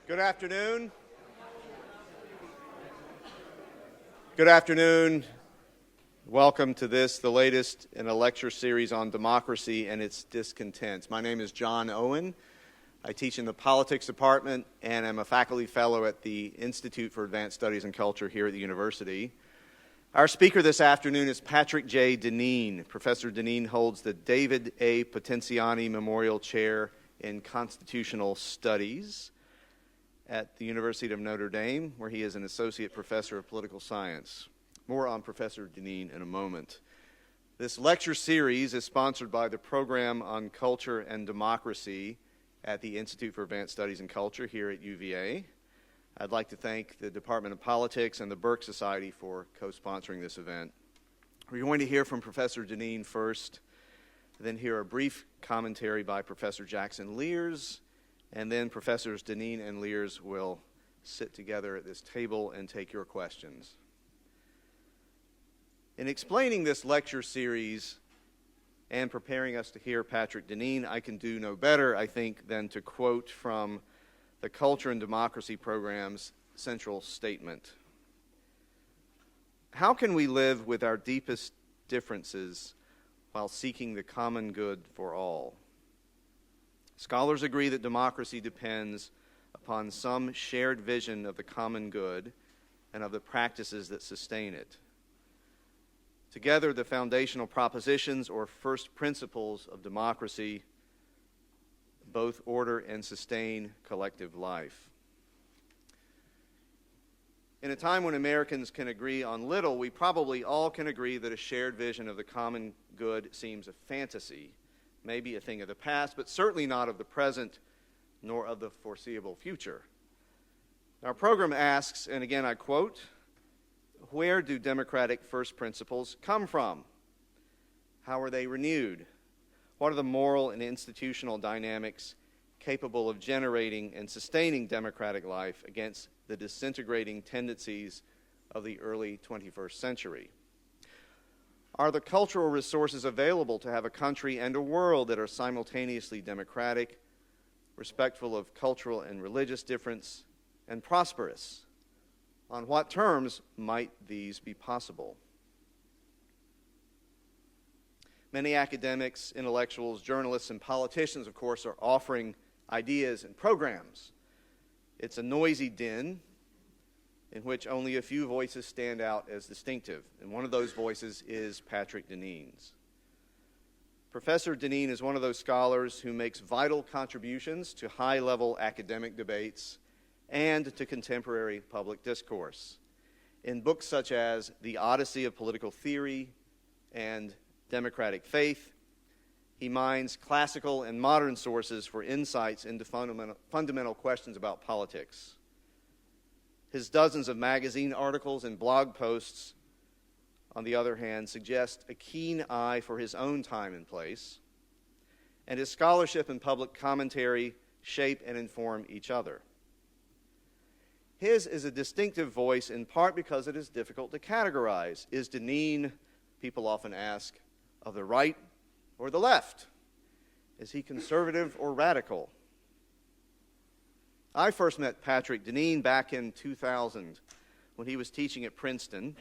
Good afternoon. Good afternoon. Welcome to the latest in a lecture series on democracy and its discontents. My name is John Owen. I teach in the politics department and am a faculty fellow at the Institute for Advanced Studies and Culture here at the university. Our speaker this afternoon is Patrick J. Deneen. Professor Deneen holds the David A. Potenziani Memorial Chair in Constitutional Studies at the University of Notre Dame, where he is an associate professor of political science. More on Professor Deneen in a moment. This lecture series is sponsored by the Program on Culture and Democracy at the Institute for Advanced Studies and Culture here at UVA. I'd like to thank the Department of Politics and the Burke Society for co-sponsoring this event. We're going to hear from Professor Deneen first, then hear a brief commentary by Professor Jackson Lears, and then Professors Deneen and Lears will sit together at this table and take your questions. In explaining this lecture series and preparing us to hear Patrick Deneen, I can do no better, I think, than to quote from the Culture and Democracy program's central statement. How can we live with our deepest differences while seeking the common good for all? Scholars agree that democracy depends upon some shared vision of the common good and of the practices that sustain it. Together, the foundational propositions or first principles of democracy both order and sustain collective life. In a time when Americans can agree on little, we probably all can agree that a shared vision of the common good seems a fantasy, maybe a thing of the past, but certainly not of the present, nor of the foreseeable future. Our program asks, and again I quote, where do democratic first principles come from? How are they renewed? What are the moral and institutional dynamics capable of generating and sustaining democratic life against the disintegrating tendencies of the early 21st century? Are the cultural resources available to have a country and a world that are simultaneously democratic, respectful of cultural and religious difference, and prosperous? On what terms might these be possible? Many academics, intellectuals, journalists, and politicians, of course, are offering ideas and programs. It's a noisy din in which only a few voices stand out as distinctive, and one of those voices is Patrick Deneen's. Professor Deneen is one of those scholars who makes vital contributions to high-level academic debates and to contemporary public discourse. In books such as The Odyssey of Political Theory and Democratic Faith, he mines classical and modern sources for insights into fundamental questions about politics. His dozens of magazine articles and blog posts, on the other hand, suggest a keen eye for his own time and place, and his scholarship and public commentary shape and inform each other. His is a distinctive voice in part because it is difficult to categorize. Is Deneen, people often ask, of the right or the left? Is he conservative or radical? I first met Patrick Deneen back in 2000 when he was teaching at Princeton.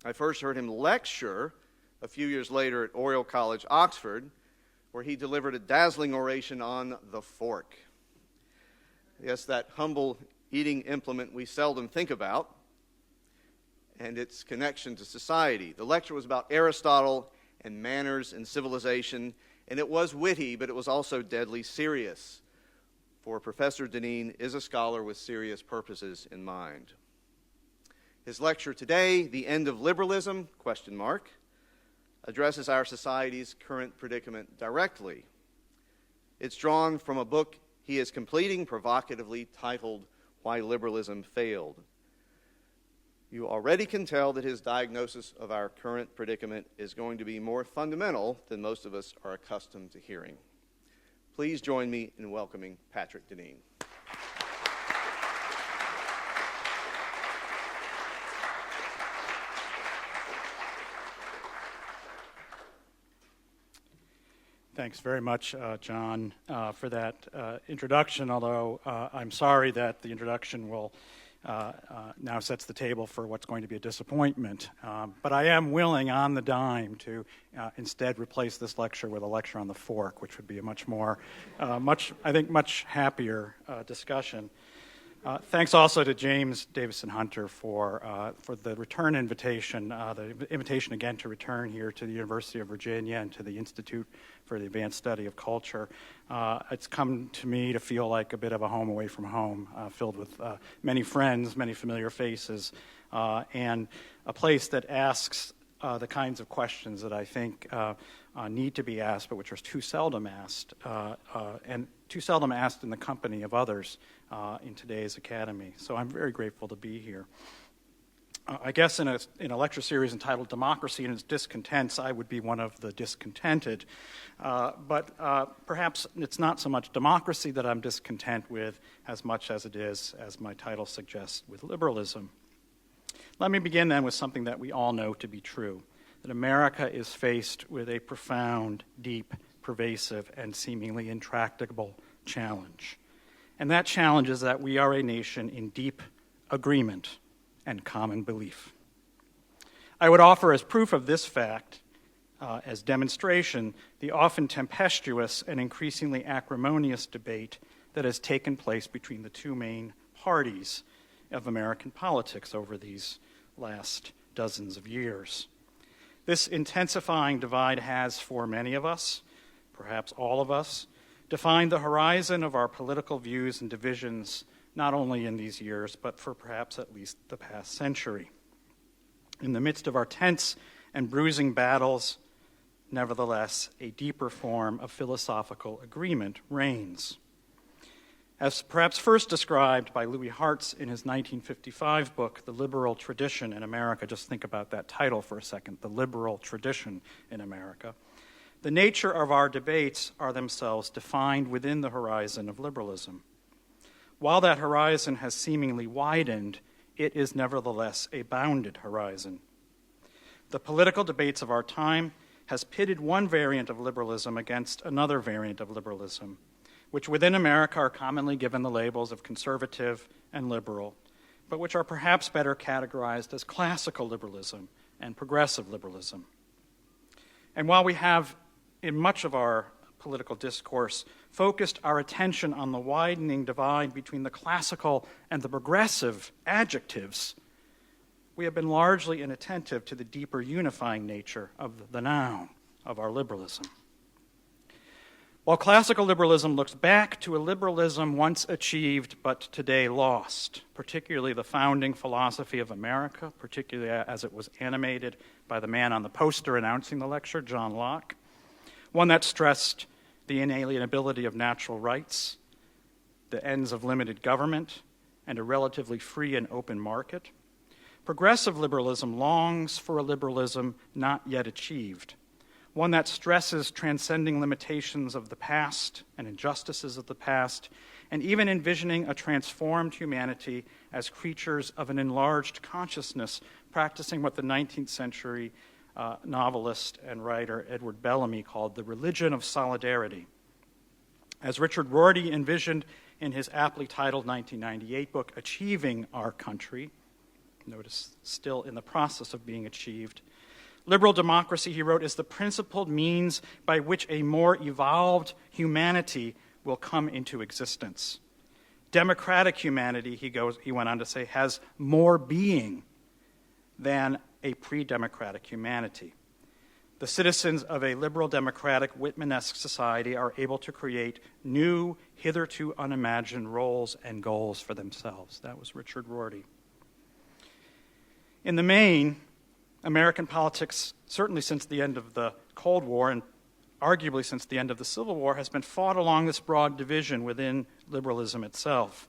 I first heard him lecture a few years later at Oriel College, Oxford, where he delivered a dazzling oration on the fork. Yes, that humble eating implement we seldom think about, and its connection to society. The lecture was about Aristotle and manners and civilization, and it was witty, but it was also deadly serious. For Professor Deneen is a scholar with serious purposes in mind. His lecture today, The End of Liberalism, ? Addresses our society's current predicament directly. It's drawn from a book he is completing, provocatively titled Why Liberalism Failed. You already can tell that his diagnosis of our current predicament is going to be more fundamental than most of us are accustomed to hearing. Please join me in welcoming Patrick Deneen. Thanks very much, John, for that introduction, although I'm sorry that the introduction will now sets the table for what's going to be a disappointment. But I am willing on the dime to instead replace this lecture with a lecture on the fork, which would be a much more, much happier discussion. Thanks also to James Davison Hunter for the return invitation, the invitation again to return here to the University of Virginia and to the Institute for the Advanced Study of Culture. It's come to me to feel like a bit of a home away from home, filled with many friends, many familiar faces, and a place that asks the kinds of questions that I think need to be asked, but which are too seldom asked, and too seldom asked in the company of others in today's academy. So I'm very grateful to be here. I guess in a lecture series entitled Democracy and Its Discontents, I would be one of the discontented. But perhaps it's not so much democracy that I'm discontent with as much as it is, as my title suggests, with liberalism. Let me begin then with something that we all know to be true, that America is faced with a profound, deep, pervasive, and seemingly intractable challenge. And that challenge is that we are a nation in deep agreement and common belief. I would offer as proof of this fact, as demonstration, the often tempestuous and increasingly acrimonious debate that has taken place between the two main parties of American politics over these last dozens of years. This intensifying divide has, for many of us, perhaps all of us, defined the horizon of our political views and divisions not only in these years, but for perhaps at least the past century. In the midst of our tense and bruising battles, nevertheless, a deeper form of philosophical agreement reigns. As perhaps first described by Louis Hartz in his 1955 book, The Liberal Tradition in America, just think about that title for a second, The Liberal Tradition in America, the nature of our debates are themselves defined within the horizon of liberalism. While that horizon has seemingly widened, it is nevertheless a bounded horizon. The political debates of our time has pitted one variant of liberalism against another variant of liberalism, which within America are commonly given the labels of conservative and liberal, but which are perhaps better categorized as classical liberalism and progressive liberalism. And while we have, in much of our political discourse, focused our attention on the widening divide between the classical and the progressive adjectives, we have been largely inattentive to the deeper unifying nature of the noun of our liberalism. While classical liberalism looks back to a liberalism once achieved but today lost, particularly the founding philosophy of America, particularly as it was animated by the man on the poster announcing the lecture, John Locke, one that stressed the inalienability of natural rights, the ends of limited government, and a relatively free and open market, progressive liberalism longs for a liberalism not yet achieved, one that stresses transcending limitations of the past and injustices of the past, and even envisioning a transformed humanity as creatures of an enlarged consciousness, practicing what the 19th century novelist and writer Edward Bellamy called the religion of solidarity. As Richard Rorty envisioned in his aptly titled 1998 book, Achieving Our Country, notice still in the process of being achieved, liberal democracy, he wrote, is the principled means by which a more evolved humanity will come into existence. Democratic humanity, he went on to say, has more being than a pre-democratic humanity. The citizens of a liberal democratic Whitman-esque society are able to create new, hitherto unimagined roles and goals for themselves. That was Richard Rorty. In the main, American politics, certainly since the end of the Cold War and arguably since the end of the Civil War, has been fought along this broad division within liberalism itself.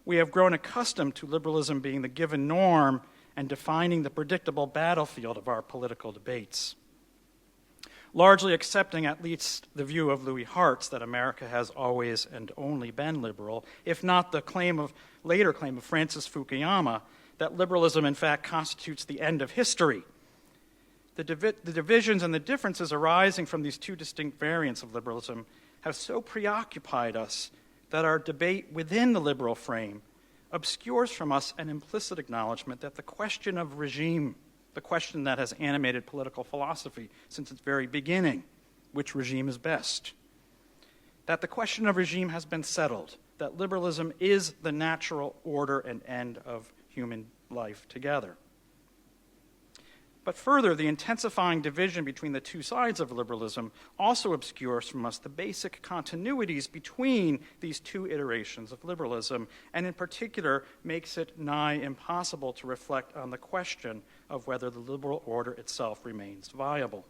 We have grown accustomed to liberalism being the given norm and defining the predictable battlefield of our political debates, largely accepting at least the view of Louis Hartz that America has always and only been liberal, if not the later claim of Francis Fukuyama that liberalism in fact constitutes the end of history, the divisions and the differences arising from these two distinct variants of liberalism have so preoccupied us that our debate within the liberal frame obscures from us an implicit acknowledgement that the question of regime, the question that has animated political philosophy since its very beginning, which regime is best, that the question of regime has been settled, that liberalism is the natural order and end of human life together. But further, the intensifying division between the two sides of liberalism also obscures from us the basic continuities between these two iterations of liberalism, and in particular makes it nigh impossible to reflect on the question of whether the liberal order itself remains viable.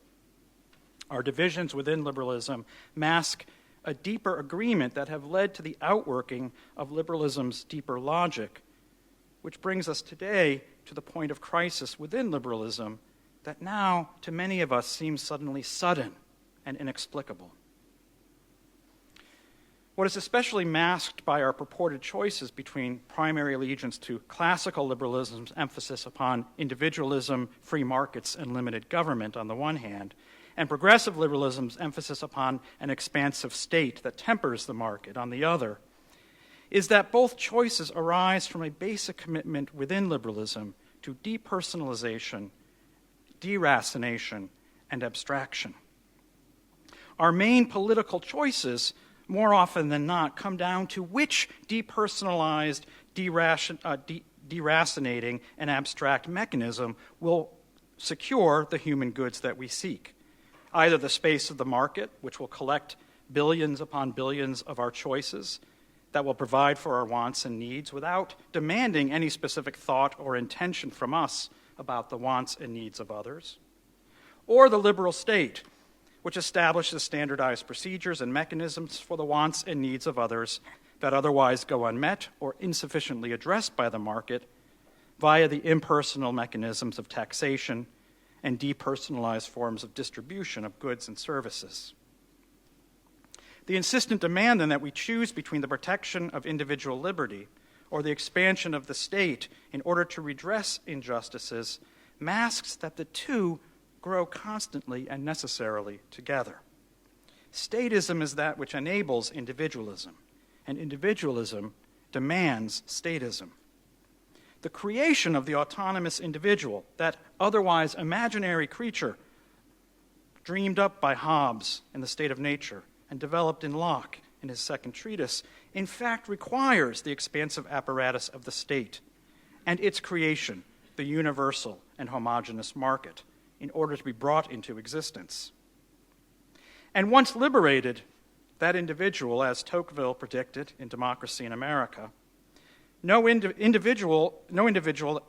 Our divisions within liberalism mask a deeper agreement that have led to the outworking of liberalism's deeper logic, which brings us today to the point of crisis within liberalism that now, to many of us, seems suddenly sudden and inexplicable. What is especially masked by our purported choices between primary allegiance to classical liberalism's emphasis upon individualism, free markets, and limited government on the one hand, and progressive liberalism's emphasis upon an expansive state that tempers the market on the other, is that both choices arise from a basic commitment within liberalism to depersonalization, deracination, and abstraction. Our main political choices, more often than not, come down to which depersonalized, deracinating, and abstract mechanism will secure the human goods that we seek. Either the space of the market, which will collect billions upon billions of our choices, that will provide for our wants and needs without demanding any specific thought or intention from us about the wants and needs of others, or the liberal state, which establishes standardized procedures and mechanisms for the wants and needs of others that otherwise go unmet or insufficiently addressed by the market via the impersonal mechanisms of taxation and depersonalized forms of distribution of goods and services. The insistent demand, then, that we choose between the protection of individual liberty or the expansion of the state in order to redress injustices masks that the two grow constantly and necessarily together. Statism is that which enables individualism, and individualism demands statism. The creation of the autonomous individual, that otherwise imaginary creature dreamed up by Hobbes in The State of Nature and developed in Locke in his second treatise, in fact requires the expansive apparatus of the state and its creation, the universal and homogeneous market, in order to be brought into existence. And once liberated, that individual, as Tocqueville predicted in Democracy in America, no individual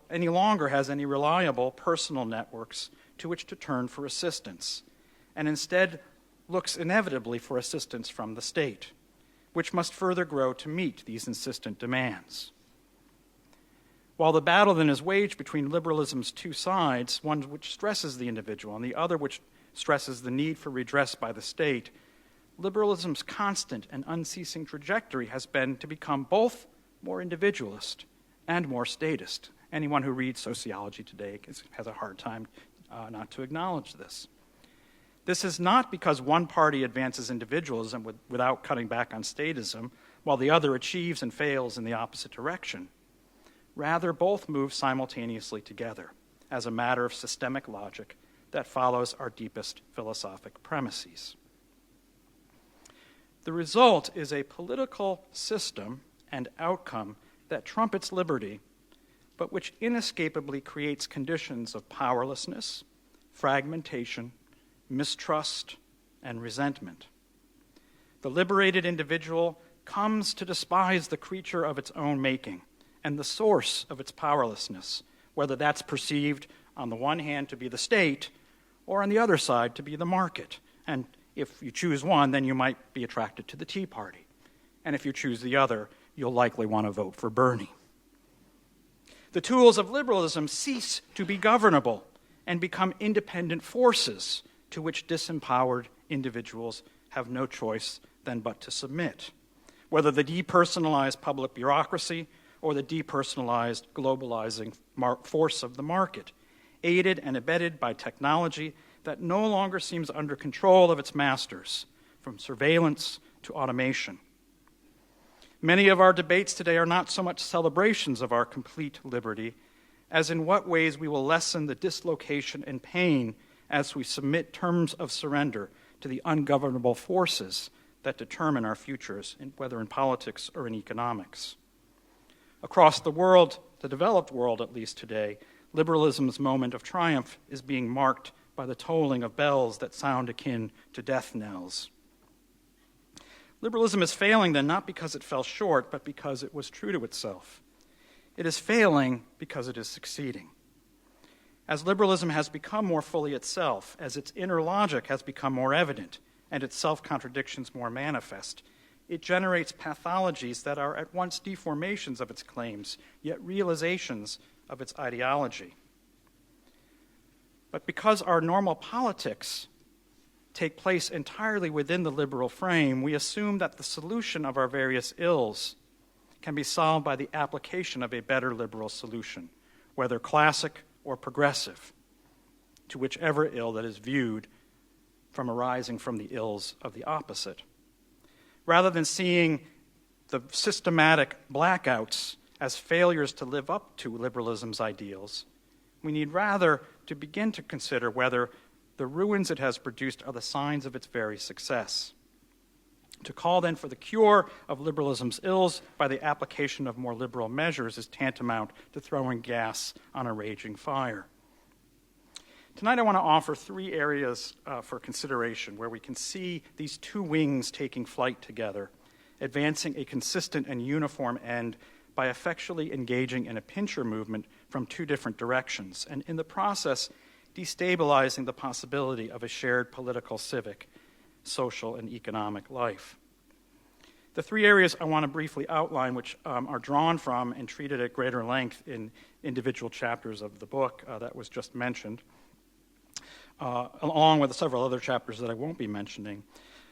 any longer has any reliable personal networks to which to turn for assistance, and instead looks inevitably for assistance from the state, which must further grow to meet these insistent demands. While the battle then is waged between liberalism's two sides, one which stresses the individual and the other which stresses the need for redress by the state, liberalism's constant and unceasing trajectory has been to become both more individualist and more statist. Anyone who reads sociology today has a hard time not to acknowledge this. This is not because one party advances individualism without cutting back on statism, while the other achieves and fails in the opposite direction. Rather, both move simultaneously together as a matter of systemic logic that follows our deepest philosophic premises. The result is a political system and outcome that trumpets liberty, but which inescapably creates conditions of powerlessness, fragmentation, mistrust, and resentment. The liberated individual comes to despise the creature of its own making and the source of its powerlessness, whether that's perceived on the one hand to be the state or on the other side to be the market. And if you choose one, then you might be attracted to the Tea Party. And if you choose the other, you'll likely want to vote for Bernie. The tools of liberalism cease to be governable and become independent forces to which disempowered individuals have no choice than but to submit, whether the depersonalized public bureaucracy or the depersonalized globalizing force of the market. aided and abetted by technology that no longer seems under control of its masters, from surveillance to automation. Many of our debates today are not so much celebrations of our complete liberty as in what ways we will lessen the dislocation and pain as we submit terms of surrender to the ungovernable forces that determine our futures, whether in politics or in economics. Across the world, the developed world at least today, liberalism's moment of triumph is being marked by the tolling of bells that sound akin to death knells. Liberalism is failing then not because it fell short, but because it was true to itself. It is failing because it is succeeding. As liberalism has become more fully itself, as its inner logic has become more evident, and its self-contradictions more manifest, it generates pathologies that are at once deformations of its claims, yet realizations of its ideology. But because our normal politics take place entirely within the liberal frame, we assume that the solution of our various ills can be solved by the application of a better liberal solution, whether classic or progressive, to whichever ill that is viewed from arising from the ills of the opposite. Rather than seeing the systematic blackouts as failures to live up to liberalism's ideals, we need rather to begin to consider whether the ruins it has produced are the signs of its very success. To call then for the cure of liberalism's ills by the application of more liberal measures is tantamount to throwing gas on a raging fire. Tonight I want to offer three areas for consideration where we can see these two wings taking flight together, advancing a consistent and uniform end by effectually engaging in a pincher movement from two different directions, and in the process destabilizing the possibility of a shared political, civic, social, and economic life. The three areas I want to briefly outline, which are drawn from and treated at greater length in individual chapters of the book that was just mentioned, along with several other chapters that I won't be mentioning,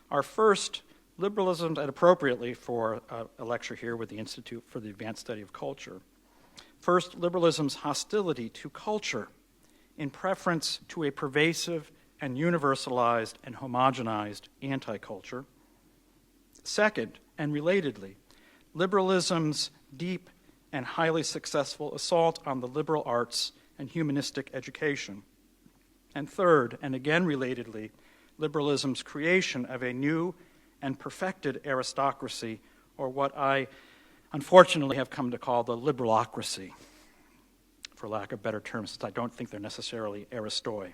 are first, liberalism, and appropriately for a lecture here with the Institute for the Advanced Study of Culture. First, liberalism's hostility to culture in preference to a pervasive and universalized and homogenized anti-culture. Second, and relatedly, liberalism's deep and highly successful assault on the liberal arts and humanistic education. And third, and again relatedly, liberalism's creation of a new and perfected aristocracy, or what I unfortunately have come to call the liberalocracy, for lack of better terms, since I don't think they're necessarily aristoi.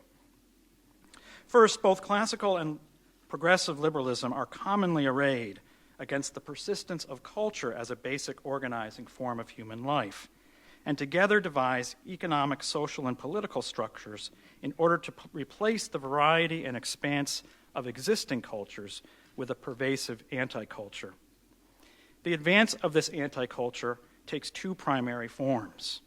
First, both classical and progressive liberalism are commonly arrayed against the persistence of culture as a basic organizing form of human life, and together devise economic, social, and political structures in order to replace the variety and expanse of existing cultures with a pervasive anti-culture. The advance of this anti-culture takes two primary forms.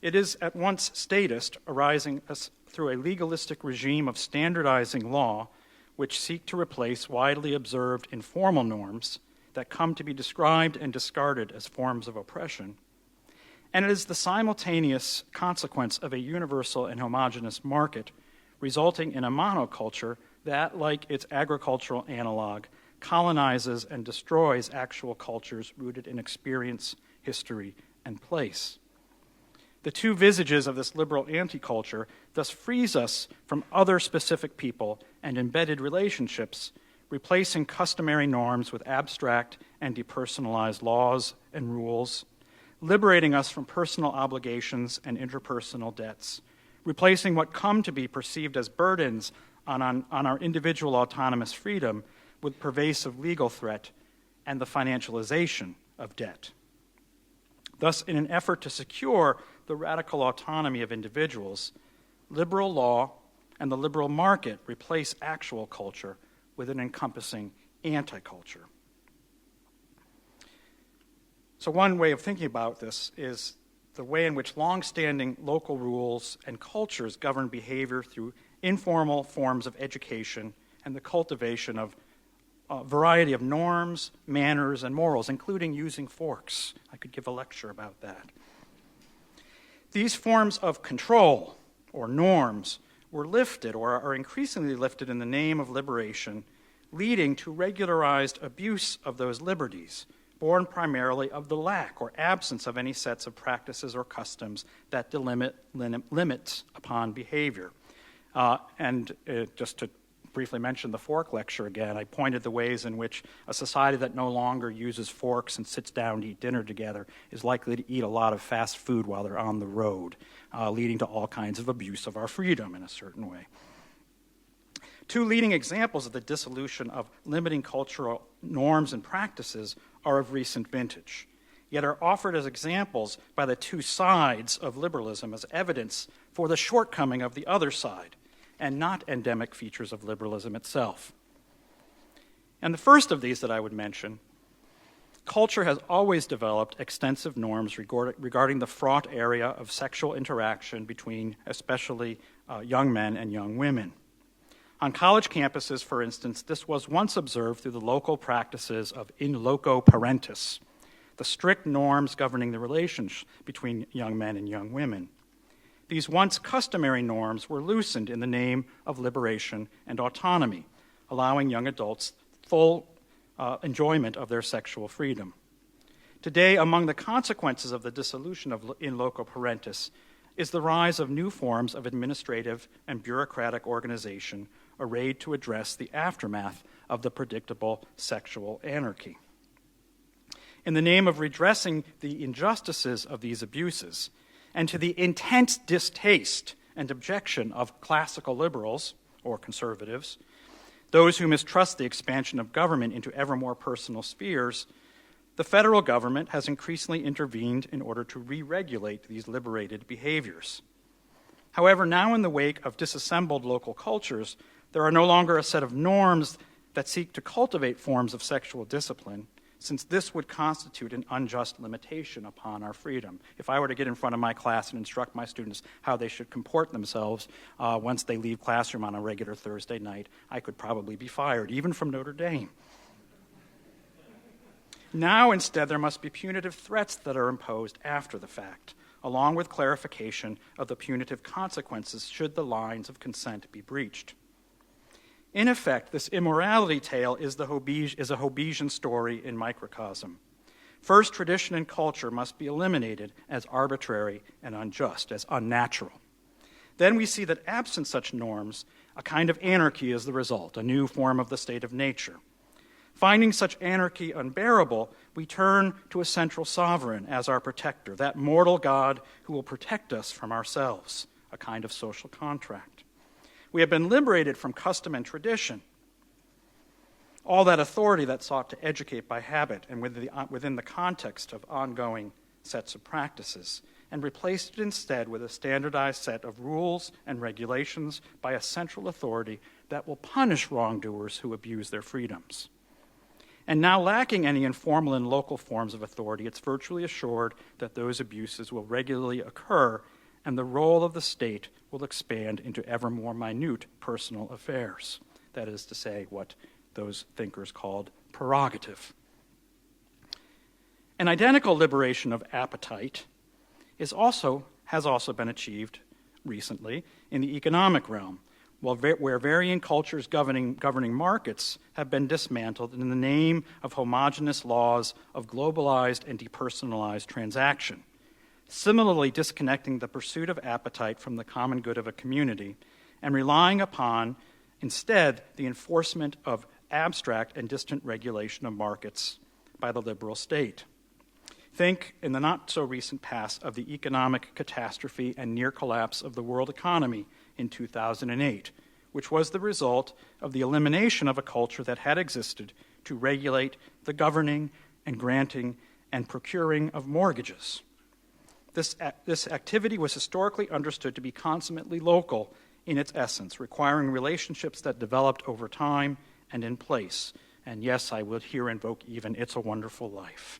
It is at once statist, arising through a legalistic regime of standardizing law, which seek to replace widely observed informal norms that come to be described and discarded as forms of oppression. And it is the simultaneous consequence of a universal and homogeneous market, resulting in a monoculture that, like its agricultural analog, colonizes and destroys actual cultures rooted in experience, history, and place. The two visages of this liberal anti-culture thus frees us from other specific people and embedded relationships, replacing customary norms with abstract and depersonalized laws and rules, liberating us from personal obligations and interpersonal debts, replacing what come to be perceived as burdens on our individual autonomous freedom with pervasive legal threat and the financialization of debt. Thus, in an effort to secure the radical autonomy of individuals, liberal law and the liberal market replace actual culture with an encompassing anti-culture. So one way of thinking about this is the way in which long-standing local rules and cultures govern behavior through informal forms of education and the cultivation of a variety of norms, manners, and morals, including using forks. I could give a lecture about that. These forms of control or norms were lifted or are increasingly lifted in the name of liberation, leading to regularized abuse of those liberties, born primarily of the lack or absence of any sets of practices or customs that delimit limits upon behavior. Just to briefly mention the fork lecture again, I pointed the ways in which a society that no longer uses forks and sits down to eat dinner together is likely to eat a lot of fast food while they're on the road, leading to all kinds of abuse of our freedom in a certain way. Two leading examples of the dissolution of limiting cultural norms and practices are of recent vintage, yet are offered as examples by the two sides of liberalism as evidence for the shortcoming of the other side, and not endemic features of liberalism itself. And the first of these that I would mention, culture has always developed extensive norms regarding the fraught area of sexual interaction between especially young men and young women. On college campuses, for instance, this was once observed through the local practices of in loco parentis, the strict norms governing the relationship between young men and young women. These once customary norms were loosened in the name of liberation and autonomy, allowing young adults full enjoyment of their sexual freedom. Today, among the consequences of the dissolution of in loco parentis is the rise of new forms of administrative and bureaucratic organization arrayed to address the aftermath of the predictable sexual anarchy. In the name of redressing the injustices of these abuses, and to the intense distaste and objection of classical liberals or conservatives, those who mistrust the expansion of government into ever more personal spheres, the federal government has increasingly intervened in order to re-regulate these liberated behaviors. However, now in the wake of disassembled local cultures, there are no longer a set of norms that seek to cultivate forms of sexual discipline, since this would constitute an unjust limitation upon our freedom. If I were to get in front of my class and instruct my students how they should comport themselves once they leave classroom on a regular Thursday night, I could probably be fired, even from Notre Dame. Now, instead, there must be punitive threats that are imposed after the fact, along with clarification of the punitive consequences should the lines of consent be breached. In effect, this immorality tale is a Hobbesian story in microcosm. First, tradition and culture must be eliminated as arbitrary and unjust, as unnatural. Then we see that absent such norms, a kind of anarchy is the result, a new form of the state of nature. Finding such anarchy unbearable, we turn to a central sovereign as our protector, that mortal God who will protect us from ourselves, a kind of social contract. We have been liberated from custom and tradition, all that authority that sought to educate by habit and within the context of ongoing sets of practices, and replaced it instead with a standardized set of rules and regulations by a central authority that will punish wrongdoers who abuse their freedoms. And now, lacking any informal and local forms of authority, it's virtually assured that those abuses will regularly occur, and the role of the state will expand into ever more minute personal affairs. That is to say, what those thinkers called prerogative. An identical liberation of appetite has also been achieved recently in the economic realm, where varying cultures governing markets have been dismantled in the name of homogeneous laws of globalized and depersonalized transaction, similarly disconnecting the pursuit of appetite from the common good of a community and relying upon, instead, the enforcement of abstract and distant regulation of markets by the liberal state. Think, in the not-so-recent past, of the economic catastrophe and near collapse of the world economy in 2008, which was the result of the elimination of a culture that had existed to regulate the governing and granting and procuring of mortgages. This activity was historically understood to be consummately local in its essence, requiring relationships that developed over time and in place. And yes, I would here invoke even It's a Wonderful Life.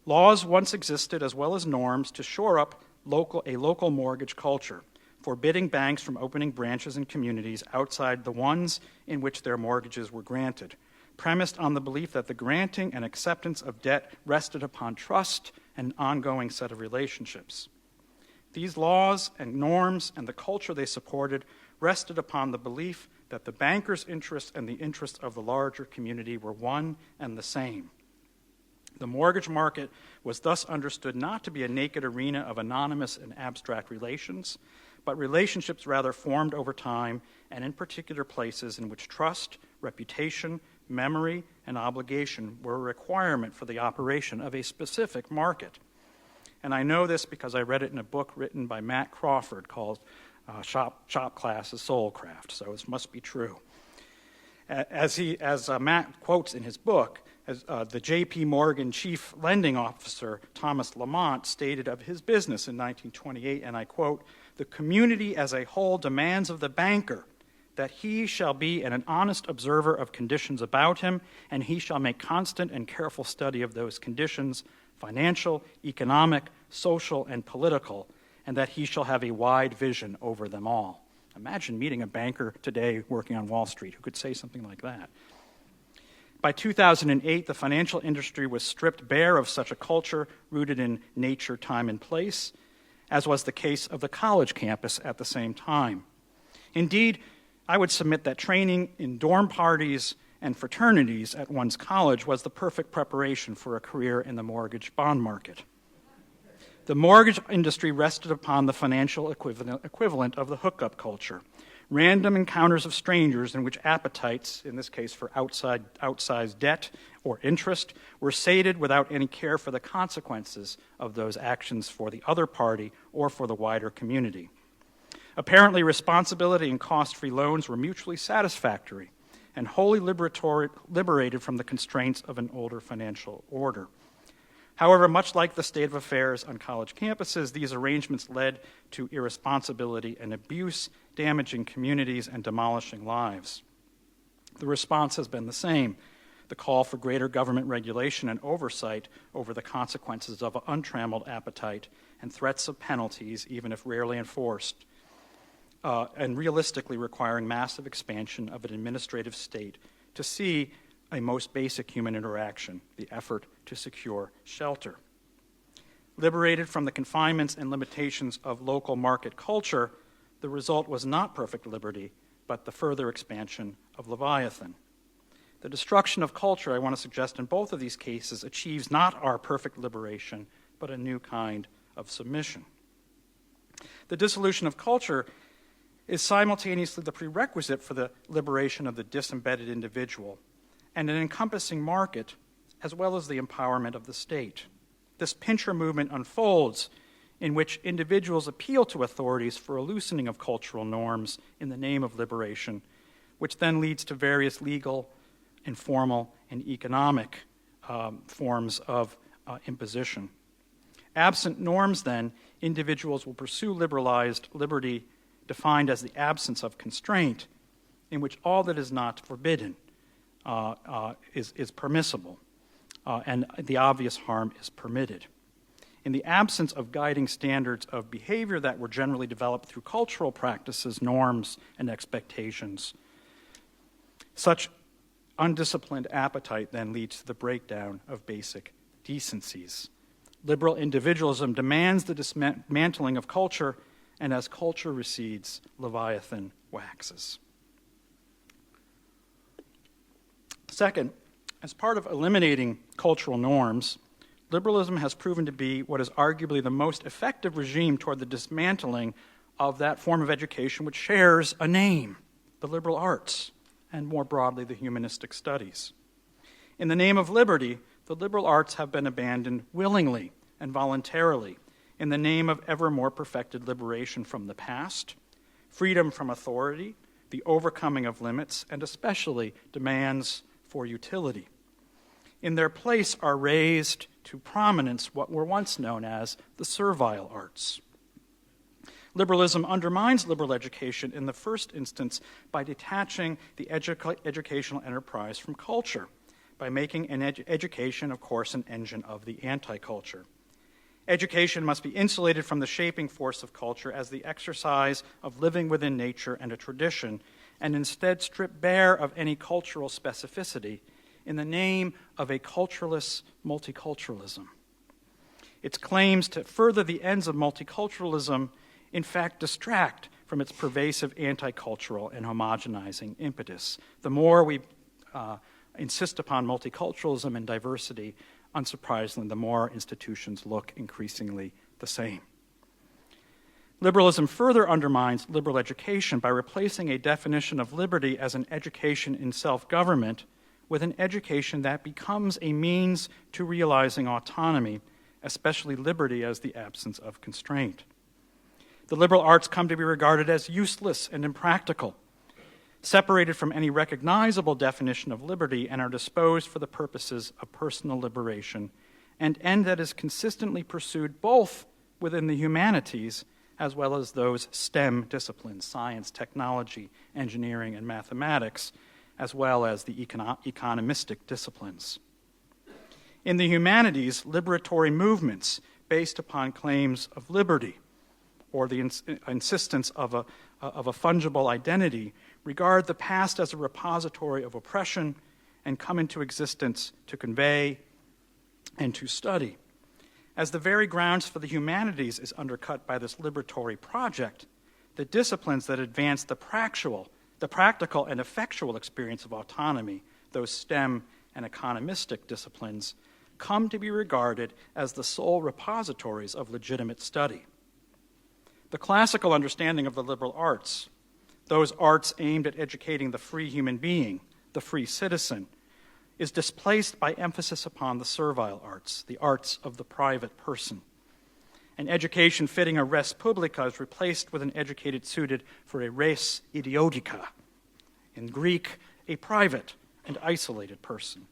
Laws once existed as well as norms to shore up a local mortgage culture, forbidding banks from opening branches in communities outside the ones in which their mortgages were granted, premised on the belief that the granting and acceptance of debt rested upon trust and an ongoing set of relationships. These laws and norms and the culture they supported rested upon the belief that the bankers' interests and the interests of the larger community were one and the same. The mortgage market was thus understood not to be a naked arena of anonymous and abstract relations, but relationships rather formed over time and in particular places in which trust, reputation, memory, and obligation were a requirement for the operation of a specific market. And I know this because I read it in a book written by Matt Crawford called Shop Class is Soulcraft, so it must be true. As Matt quotes in his book, the J.P. Morgan chief lending officer, Thomas Lamont, stated of his business in 1928, and I quote, "The community as a whole demands of the banker that he shall be an honest observer of conditions about him, and he shall make constant and careful study of those conditions, financial, economic, social, and political, and that he shall have a wide vision over them all." Imagine meeting a banker today working on Wall Street who could say something like that. By 2008, the financial industry was stripped bare of such a culture rooted in nature, time, and place, as was the case of the college campus at the same time. Indeed, I would submit that training in dorm parties and fraternities at one's college was the perfect preparation for a career in the mortgage bond market. The mortgage industry rested upon the financial equivalent of the hookup culture, random encounters of strangers in which appetites, in this case for outsized debt or interest, were sated without any care for the consequences of those actions for the other party or for the wider community. Apparently, responsibility and cost-free loans were mutually satisfactory and wholly liberated from the constraints of an older financial order. However, much like the state of affairs on college campuses, these arrangements led to irresponsibility and abuse, damaging communities and demolishing lives. The response has been the same: the call for greater government regulation and oversight over the consequences of untrammeled appetite and threats of penalties, even if rarely enforced, and realistically requiring massive expansion of an administrative state to see a most basic human interaction, the effort to secure shelter. Liberated from the confinements and limitations of local market culture, the result was not perfect liberty, but the further expansion of Leviathan. The destruction of culture, I want to suggest in both of these cases, achieves not our perfect liberation, but a new kind of submission. The dissolution of culture is simultaneously the prerequisite for the liberation of the disembedded individual and an encompassing market, as well as the empowerment of the state. This pincher movement unfolds in which individuals appeal to authorities for a loosening of cultural norms in the name of liberation, which then leads to various legal, informal, and economic forms of imposition. Absent norms, then, individuals will pursue liberalized liberty defined as the absence of constraint, in which all that is not forbidden is permissible, and the obvious harm is permitted. In the absence of guiding standards of behavior that were generally developed through cultural practices, norms, and expectations, such undisciplined appetite then leads to the breakdown of basic decencies. Liberal individualism demands the dismantling of culture, and as culture recedes, Leviathan waxes. Second, as part of eliminating cultural norms, liberalism has proven to be what is arguably the most effective regime toward the dismantling of that form of education which shares a name, the liberal arts, and more broadly, the humanistic studies. In the name of liberty, the liberal arts have been abandoned willingly and voluntarily in the name of ever more perfected liberation from the past, freedom from authority, the overcoming of limits, and especially demands for utility. In their place are raised to prominence what were once known as the servile arts. Liberalism undermines liberal education in the first instance by detaching the educational enterprise from culture, by making an education, of course, an engine of the anti-culture. Education must be insulated from the shaping force of culture as the exercise of living within nature and a tradition, and instead stripped bare of any cultural specificity in the name of a cultureless multiculturalism. Its claims to further the ends of multiculturalism, in fact, distract from its pervasive anti-cultural and homogenizing impetus. The more we insist upon multiculturalism and diversity, unsurprisingly, the more institutions look increasingly the same. Liberalism further undermines liberal education by replacing a definition of liberty as an education in self-government with an education that becomes a means to realizing autonomy, especially liberty as the absence of constraint. The liberal arts come to be regarded as useless and impractical, separated from any recognizable definition of liberty, and are disposed for the purposes of personal liberation, an end that is consistently pursued both within the humanities as well as those STEM disciplines, science, technology, engineering, and mathematics, as well as the economistic disciplines. In the humanities, liberatory movements based upon claims of liberty or the insistence of a fungible identity regard the past as a repository of oppression and come into existence to convey and to study. As the very grounds for the humanities is undercut by this liberatory project, the disciplines that advance the practical and effectual experience of autonomy, those STEM and economistic disciplines, come to be regarded as the sole repositories of legitimate study. The classical understanding of the liberal arts, those arts aimed at educating the free human being, the free citizen, is displaced by emphasis upon the servile arts, the arts of the private person. An education fitting a res publica is replaced with an educated suited for a res idiotica, in Greek, a private and isolated person.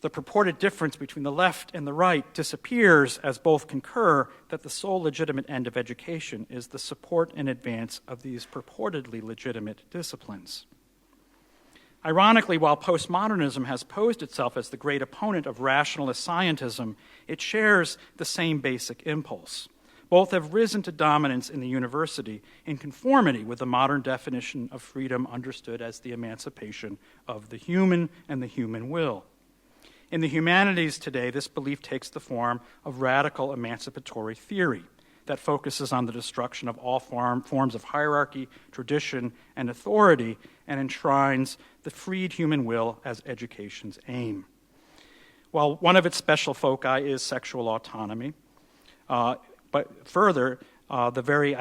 The purported difference between the left and the right disappears as both concur that the sole legitimate end of education is the support and advance of these purportedly legitimate disciplines. Ironically, while postmodernism has posed itself as the great opponent of rationalist scientism, it shares the same basic impulse. Both have risen to dominance in the university in conformity with the modern definition of freedom understood as the emancipation of the human and the human will. In the humanities today, this belief takes the form of radical emancipatory theory that focuses on the destruction of all forms of hierarchy, tradition, and authority, and enshrines the freed human will as education's aim. While one of its special foci is sexual autonomy, but further, the very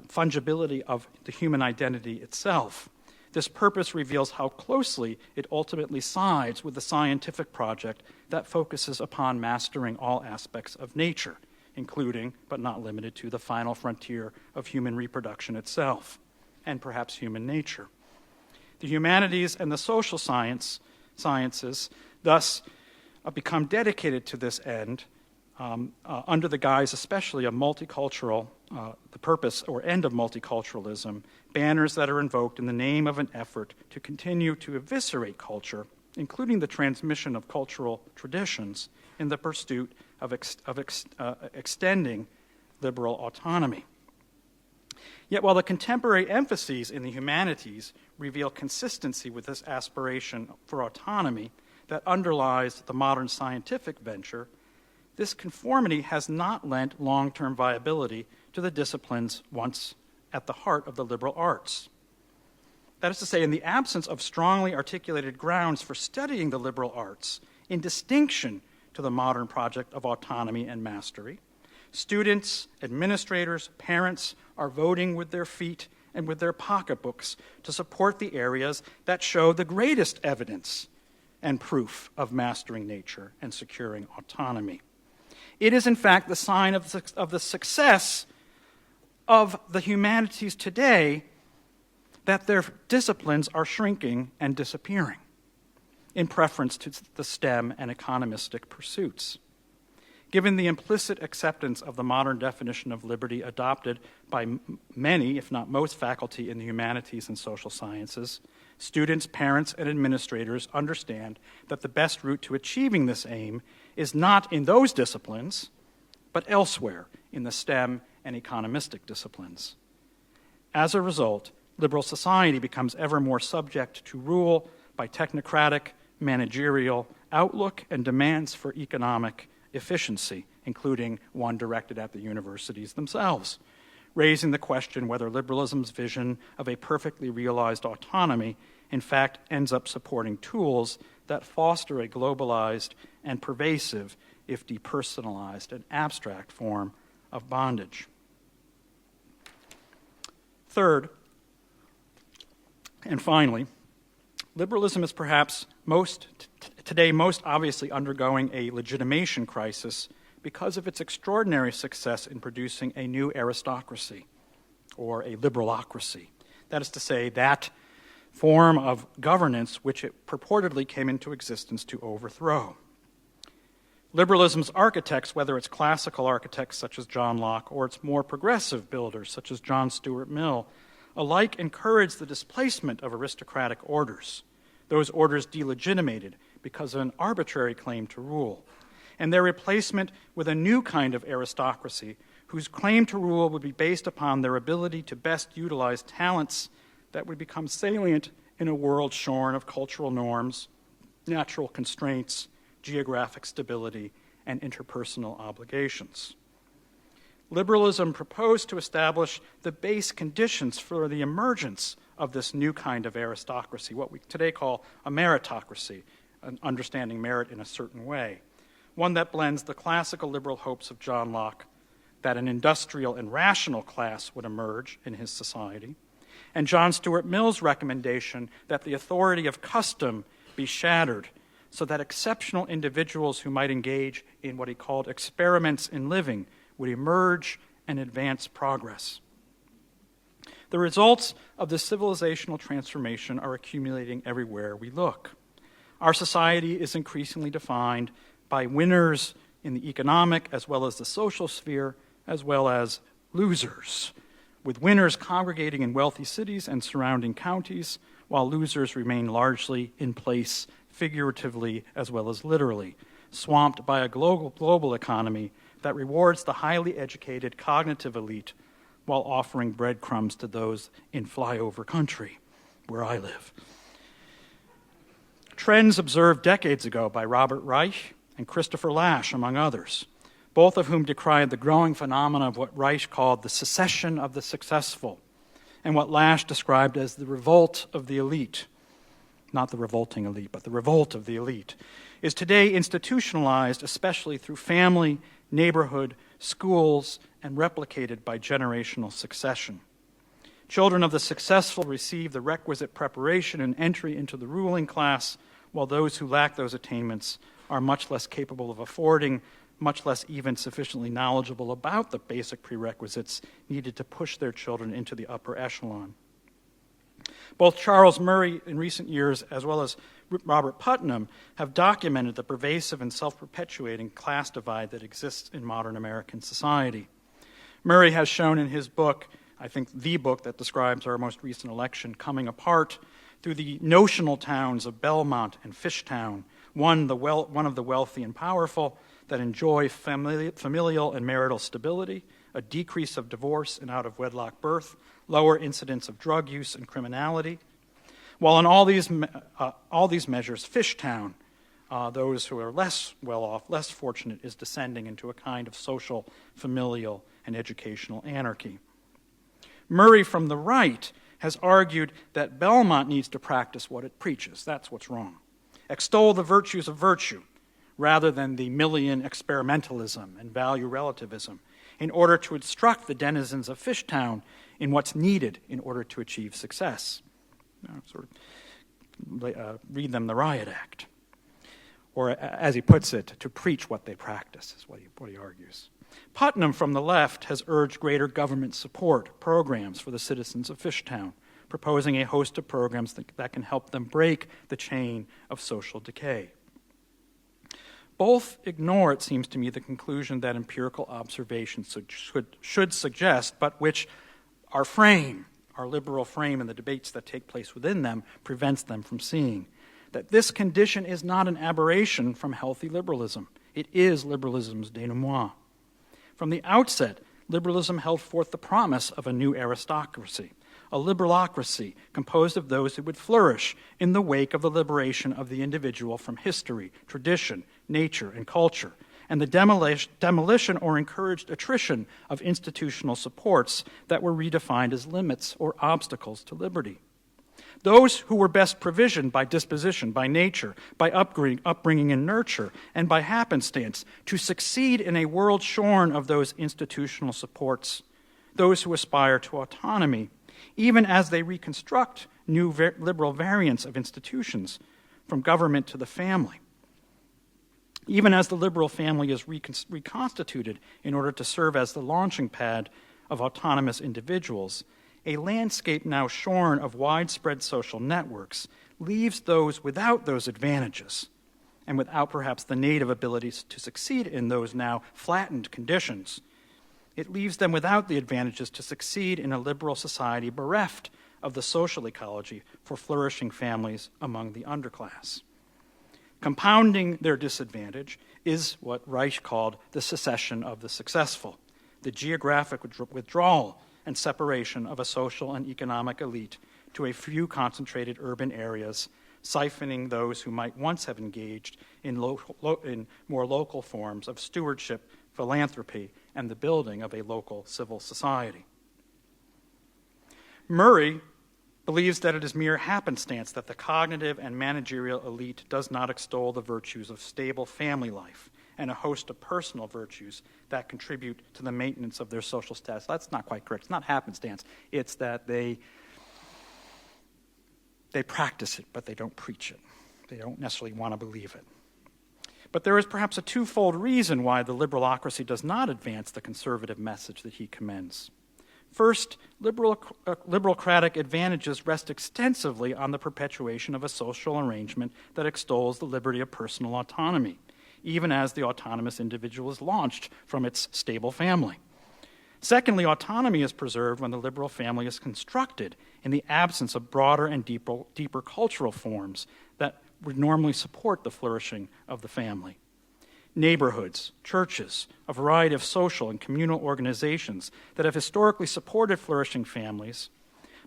fungibility of the human identity itself. This purpose reveals how closely it ultimately sides with the scientific project that focuses upon mastering all aspects of nature, including, but not limited to, the final frontier of human reproduction itself, and perhaps human nature. The humanities and the social sciences thus become dedicated to this end under the guise especially of multicultural, the purpose or end of multiculturalism, banners that are invoked in the name of an effort to continue to eviscerate culture, including the transmission of cultural traditions, in the pursuit of extending liberal autonomy. Yet while the contemporary emphases in the humanities reveal consistency with this aspiration for autonomy that underlies the modern scientific venture, this conformity has not lent long-term viability to the disciplines once at the heart of the liberal arts. That is to say, in the absence of strongly articulated grounds for studying the liberal arts, in distinction to the modern project of autonomy and mastery, students, administrators, parents are voting with their feet and with their pocketbooks to support the areas that show the greatest evidence and proof of mastering nature and securing autonomy. It is, in fact, the sign of the success of the humanities today that their disciplines are shrinking and disappearing in preference to the STEM and economistic pursuits. Given the implicit acceptance of the modern definition of liberty adopted by many, if not most, faculty in the humanities and social sciences, students, parents, and administrators understand that the best route to achieving this aim is not in those disciplines, but elsewhere in the STEM and economistic disciplines. As a result, liberal society becomes ever more subject to rule by technocratic, managerial outlook and demands for economic efficiency, including one directed at the universities themselves, raising the question whether liberalism's vision of a perfectly realized autonomy in fact ends up supporting tools that foster a globalized and pervasive, if depersonalized and abstract form of bondage. Third, and finally, liberalism is perhaps today most obviously undergoing a legitimation crisis because of its extraordinary success in producing a new aristocracy, or a liberalocracy. That is to say, that form of governance which it purportedly came into existence to overthrow. Liberalism's architects, whether it's classical architects such as John Locke or its more progressive builders such as John Stuart Mill, alike encouraged the displacement of aristocratic orders, those orders delegitimated because of an arbitrary claim to rule, and their replacement with a new kind of aristocracy whose claim to rule would be based upon their ability to best utilize talents that would become salient in a world shorn of cultural norms, natural constraints, geographic stability, and interpersonal obligations. Liberalism proposed to establish the base conditions for the emergence of this new kind of aristocracy, what we today call a meritocracy, an understanding merit in a certain way, one that blends the classical liberal hopes of John Locke that an industrial and rational class would emerge in his society, and John Stuart Mill's recommendation that the authority of custom be shattered so that exceptional individuals who might engage in what he called experiments in living would emerge and advance progress. The results of this civilizational transformation are accumulating everywhere we look. Our society is increasingly defined by winners in the economic as well as the social sphere, as well as losers, with winners congregating in wealthy cities and surrounding counties, while losers remain largely in place figuratively as well as literally, swamped by a global economy that rewards the highly educated cognitive elite while offering breadcrumbs to those in flyover country, where I live. Trends observed decades ago by Robert Reich and Christopher Lasch, among others, both of whom decried the growing phenomena of what Reich called the secession of the successful, and what Lasch described as the revolt of the elite, not the revolting elite, but the revolt of the elite, is today institutionalized, especially through family, neighborhood, schools, and replicated by generational succession. Children of the successful receive the requisite preparation and entry into the ruling class, while those who lack those attainments are much less capable of affording, much less even sufficiently knowledgeable about the basic prerequisites needed to push their children into the upper echelon. Both Charles Murray in recent years, as well as Robert Putnam, have documented the pervasive and self-perpetuating class divide that exists in modern American society. Murray has shown in his book, I think the book that describes our most recent election, Coming Apart, through the notional towns of Belmont and Fishtown, one of the wealthy and powerful, that enjoy familial and marital stability, a decrease of divorce and out-of-wedlock birth, lower incidence of drug use and criminality. While in all these measures, Fishtown, those who are less well-off, less fortunate, is descending into a kind of social, familial, and educational anarchy. Murray from the right has argued that Belmont needs to practice what it preaches. That's what's wrong. Extol the virtues of virtue, rather than the Millian experimentalism and value relativism, in order to instruct the denizens of Fishtown in what's needed in order to achieve success. Read them the Riot Act. Or, as he puts it, to preach what they practice, is what he argues. Putnam, from the left, has urged greater government support programs for the citizens of Fishtown, proposing a host of programs that can help them break the chain of social decay. Both ignore, it seems to me, the conclusion that empirical observations should suggest, but which our liberal frame, and the debates that take place within them prevents them from seeing, that this condition is not an aberration from healthy liberalism. It is liberalism's denouement. From the outset, liberalism held forth the promise of a new aristocracy, a liberalocracy composed of those who would flourish in the wake of the liberation of the individual from history, tradition, nature, and culture, and the demolition or encouraged attrition of institutional supports that were redefined as limits or obstacles to liberty. Those who were best provisioned by disposition, by nature, by upbringing and nurture, and by happenstance to succeed in a world shorn of those institutional supports, those who aspire to autonomy, even as they reconstruct new liberal variants of institutions, from government to the family. Even as the liberal family is reconstituted in order to serve as the launching pad of autonomous individuals, a landscape now shorn of widespread social networks leaves those without those advantages and without perhaps the native abilities to succeed in those now flattened conditions. It leaves them without the advantages to succeed in a liberal society bereft of the social ecology for flourishing families among the underclass. Compounding their disadvantage is what Reich called the secession of the successful, the geographic withdrawal and separation of a social and economic elite to a few concentrated urban areas, siphoning those who might once have engaged in more local forms of stewardship, philanthropy, and the building of a local civil society. Murray believes that it is mere happenstance that the cognitive and managerial elite does not extol the virtues of stable family life and a host of personal virtues that contribute to the maintenance of their social status. That's not quite correct. It's not happenstance. It's that they practice it, but they don't preach it. They don't necessarily want to believe it. But there is perhaps a twofold reason why the liberalocracy does not advance the conservative message that he commends. First, liberalcratic advantages rest extensively on the perpetuation of a social arrangement that extols the liberty of personal autonomy, even as the autonomous individual is launched from its stable family. Secondly, autonomy is preserved when the liberal family is constructed in the absence of broader and deeper cultural forms that would normally support the flourishing of the family. Neighborhoods, churches, a variety of social and communal organizations that have historically supported flourishing families,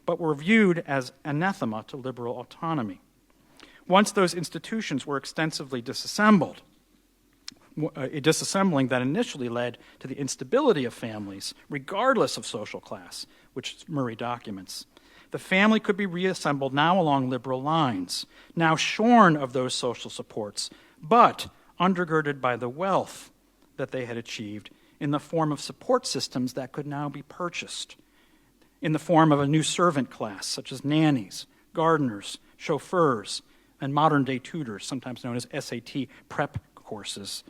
but were viewed as anathema to liberal autonomy. Once those institutions were extensively disassembled, a disassembling that initially led to the instability of families, regardless of social class, which Murray documents. The family could be reassembled now along liberal lines, now shorn of those social supports, but undergirded by the wealth that they had achieved in the form of support systems that could now be purchased, in the form of a new servant class, such as nannies, gardeners, chauffeurs, and modern-day tutors, sometimes known as SAT prep courses.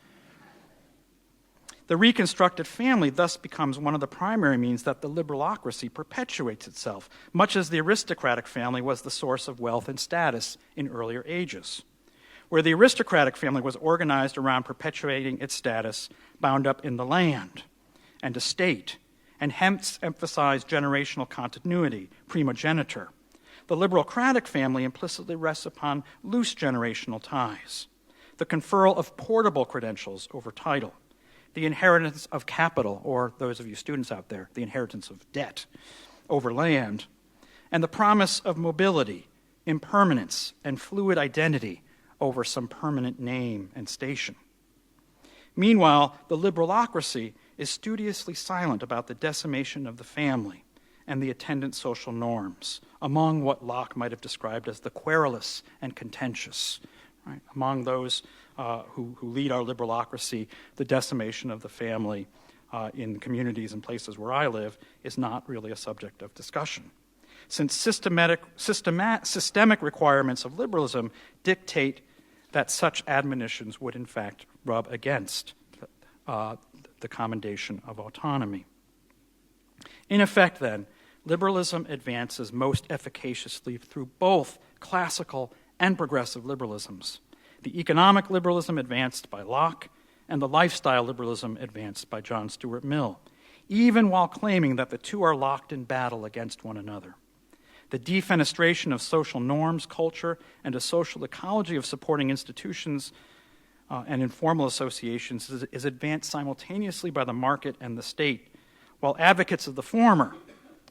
The reconstructed family thus becomes one of the primary means that the liberalocracy perpetuates itself, much as the aristocratic family was the source of wealth and status in earlier ages. Where the aristocratic family was organized around perpetuating its status, bound up in the land and estate, and hence emphasized generational continuity, primogeniture. The liberalcratic family implicitly rests upon loose generational ties, the conferral of portable credentials over title, the inheritance of capital, or those of you students out there, the inheritance of debt over land, and the promise of mobility, impermanence, and fluid identity over some permanent name and station. Meanwhile, the liberalocracy is studiously silent about the decimation of the family and the attendant social norms, among what Locke might have described as the querulous and contentious. Right? Among those who lead our liberalocracy, the decimation of the family in communities and places where I live is not really a subject of discussion, since systemic requirements of liberalism dictate that such admonitions would in fact rub against the commendation of autonomy. In effect, then, liberalism advances most efficaciously through both classical and progressive liberalisms. The economic liberalism advanced by Locke and the lifestyle liberalism advanced by John Stuart Mill, even while claiming that the two are locked in battle against one another. The defenestration of social norms, culture, and a social ecology of supporting institutions and informal associations is advanced simultaneously by the market and the state, while advocates of the former,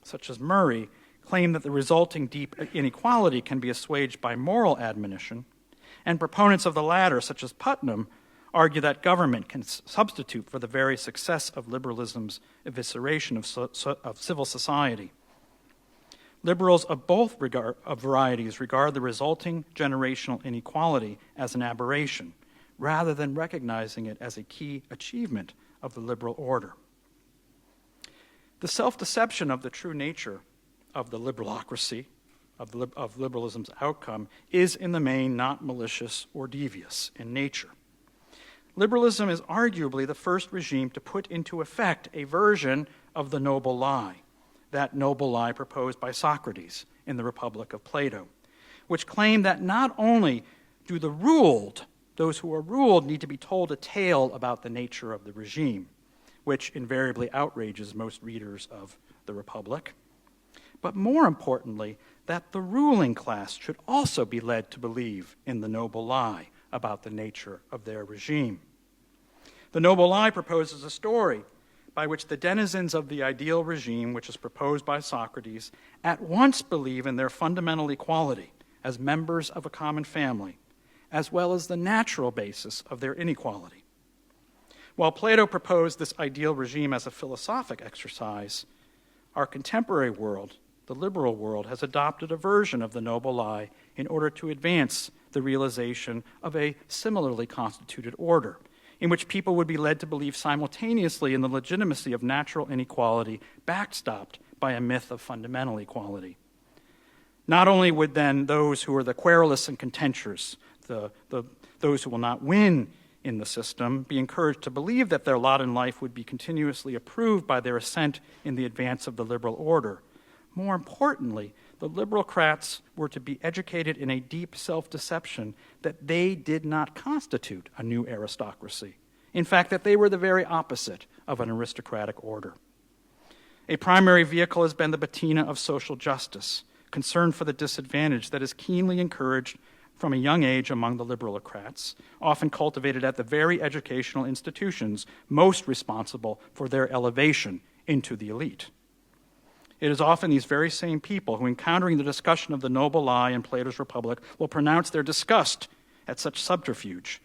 such as Murray, claim that the resulting deep inequality can be assuaged by moral admonition, and proponents of the latter, such as Putnam, argue that government can substitute for the very success of liberalism's evisceration of civil society. Liberals of both varieties regard the resulting generational inequality as an aberration, rather than recognizing it as a key achievement of the liberal order. The self-deception of the true nature of the liberalocracy, of liberalism's outcome, is in the main not malicious or devious in nature. Liberalism is arguably the first regime to put into effect a version of the noble lie, that noble lie proposed by Socrates in the Republic of Plato, which claimed that not only do the ruled, those who are ruled, need to be told a tale about the nature of the regime, which invariably outrages most readers of the Republic, but more importantly, that the ruling class should also be led to believe in the noble lie about the nature of their regime. The noble lie proposes a story by which the denizens of the ideal regime, which is proposed by Socrates, at once believe in their fundamental equality as members of a common family, as well as the natural basis of their inequality. While Plato proposed this ideal regime as a philosophic exercise, our contemporary world, the liberal world, has adopted a version of the noble lie in order to advance the realization of a similarly constituted order, in which people would be led to believe simultaneously in the legitimacy of natural inequality, backstopped by a myth of fundamental equality. Not only would then those who are the querulous and contentious, those who will not win in the system, be encouraged to believe that their lot in life would be continuously approved by their assent in the advance of the liberal order. More importantly, the liberalcrats were to be educated in a deep self-deception that they did not constitute a new aristocracy. In fact, that they were the very opposite of an aristocratic order. A primary vehicle has been the patina of social justice, concern for the disadvantaged, that is keenly encouraged from a young age among the liberalocrats, often cultivated at the very educational institutions most responsible for their elevation into the elite. It is often these very same people who, encountering the discussion of the noble lie in Plato's Republic, will pronounce their disgust at such subterfuge,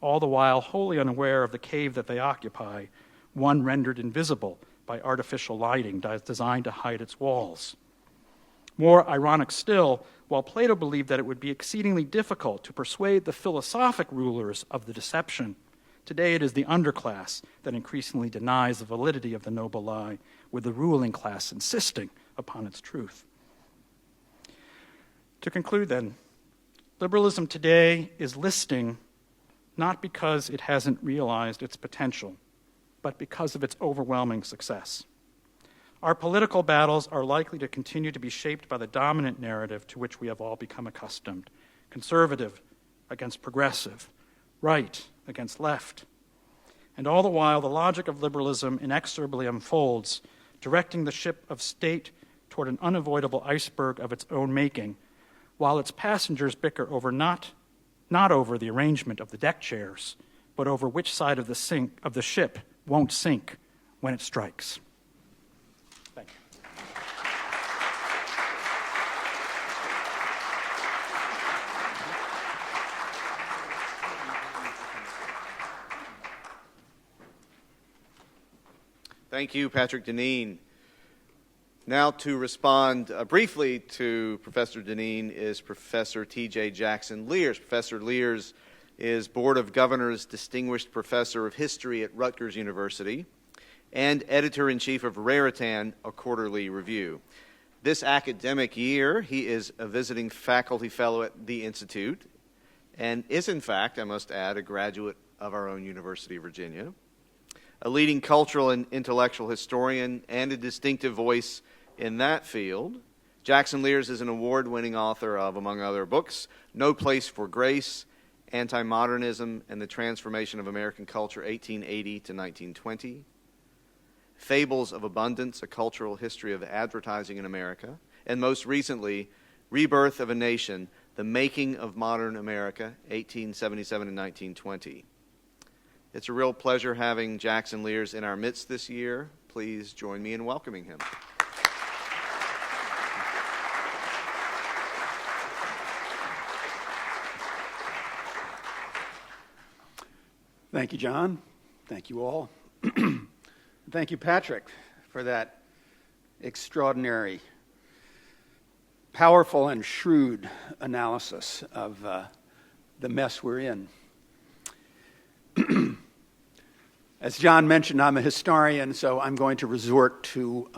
all the while wholly unaware of the cave that they occupy, one rendered invisible by artificial lighting designed to hide its walls. More ironic still, while Plato believed that it would be exceedingly difficult to persuade the philosophic rulers of the deception, today it is the underclass that increasingly denies the validity of the noble lie, with the ruling class insisting upon its truth. To conclude then, liberalism today is listing not because it hasn't realized its potential, but because of its overwhelming success. Our political battles are likely to continue to be shaped by the dominant narrative to which we have all become accustomed: conservative against progressive, right against left. And all the while, the logic of liberalism inexorably unfolds, directing the ship of state toward an unavoidable iceberg of its own making, while its passengers bicker over not over the arrangement of the deck chairs, but over which side of the ship won't sink when it strikes. Thank you. Thank you, Patrick Deneen. Now to respond briefly to Professor Deneen is Professor T.J. Jackson Lears. Professor Lears is Board of Governors Distinguished Professor of History at Rutgers University and Editor-in-Chief of Raritan, a quarterly review. This academic year, he is a visiting faculty fellow at the Institute and is, in fact, I must add, a graduate of our own University of Virginia, a leading cultural and intellectual historian, and a distinctive voice in that field. Jackson Lears is an award-winning author of, among other books, No Place for Grace, Anti-Modernism and the Transformation of American Culture, 1880 to 1920, Fables of Abundance, A Cultural History of Advertising in America, and most recently, Rebirth of a Nation, The Making of Modern America, 1877 and 1920. It's a real pleasure having Jackson Lears in our midst this year. Please join me in welcoming him. Thank you, John. Thank you all. Thank you, Patrick, for that extraordinary, powerful, and shrewd analysis of the mess we're in. As John mentioned, I'm a historian, so I'm going to resort to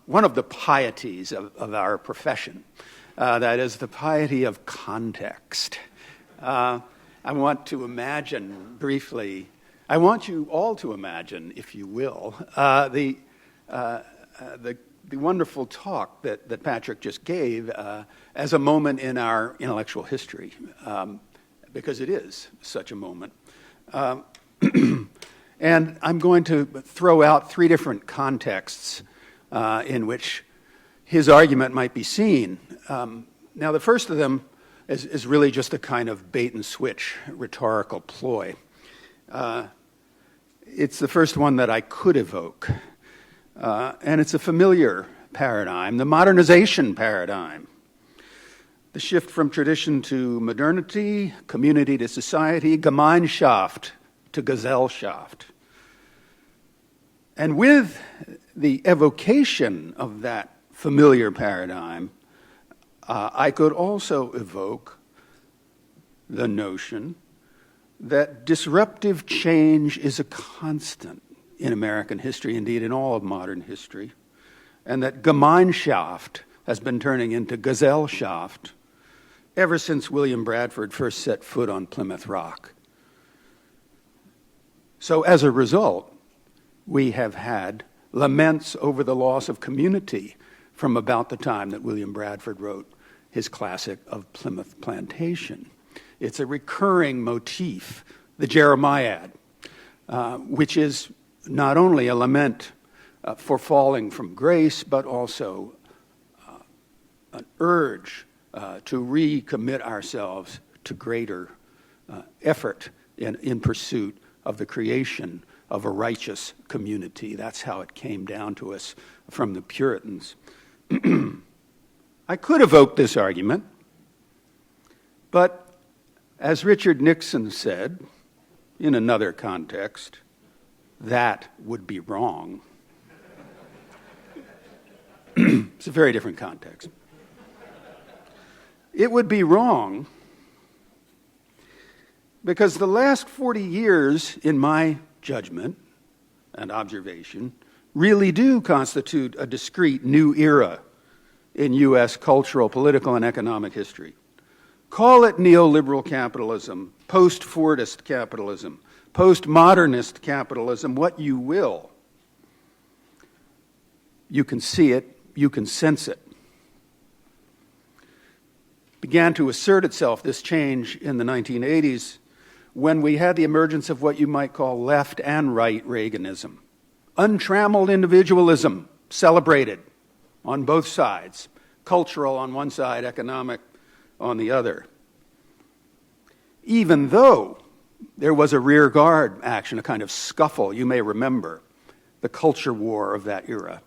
one of the pieties of our profession. That is the piety of context. I want to imagine briefly, I want you all to imagine, if you will, the wonderful talk that Patrick just gave as a moment in our intellectual history, because it is such a moment. And I'm going to throw out three different contexts in which his argument might be seen. Now, the first of them is really just a kind of bait-and-switch rhetorical ploy. It's the first one that I could evoke. And it's a familiar paradigm, the modernization paradigm. The shift from tradition to modernity, community to society, Gemeinschaft to Gesellschaft. And with the evocation of that familiar paradigm, I could also evoke the notion that disruptive change is a constant in American history, indeed in all of modern history, and that Gemeinschaft has been turning into Gesellschaft ever since William Bradford first set foot on Plymouth Rock. So as a result, we have had laments over the loss of community from about the time that William Bradford wrote his classic of Plymouth Plantation. It's a recurring motif, the Jeremiad, which is not only a lament for falling from grace, but also an urge to recommit ourselves to greater effort in pursuit of the creation of a righteous community. That's how it came down to us from the Puritans. I could evoke this argument, but as Richard Nixon said in another context, that would be wrong. It's a very different context. It would be wrong because the last 40 years, in my judgment and observation, really do constitute a discrete new era in U.S. cultural, political, and economic history. Call it neoliberal capitalism, post-Fordist capitalism, postmodernist capitalism, what you will. You can see it, you can sense it. Began to assert itself, this change, in the 1980s when we had the emergence of what you might call left and right Reaganism. Untrammeled individualism celebrated on both sides, cultural on one side, economic on the other. Even though there was a rear guard action, a kind of scuffle, you may remember, the culture war of that era,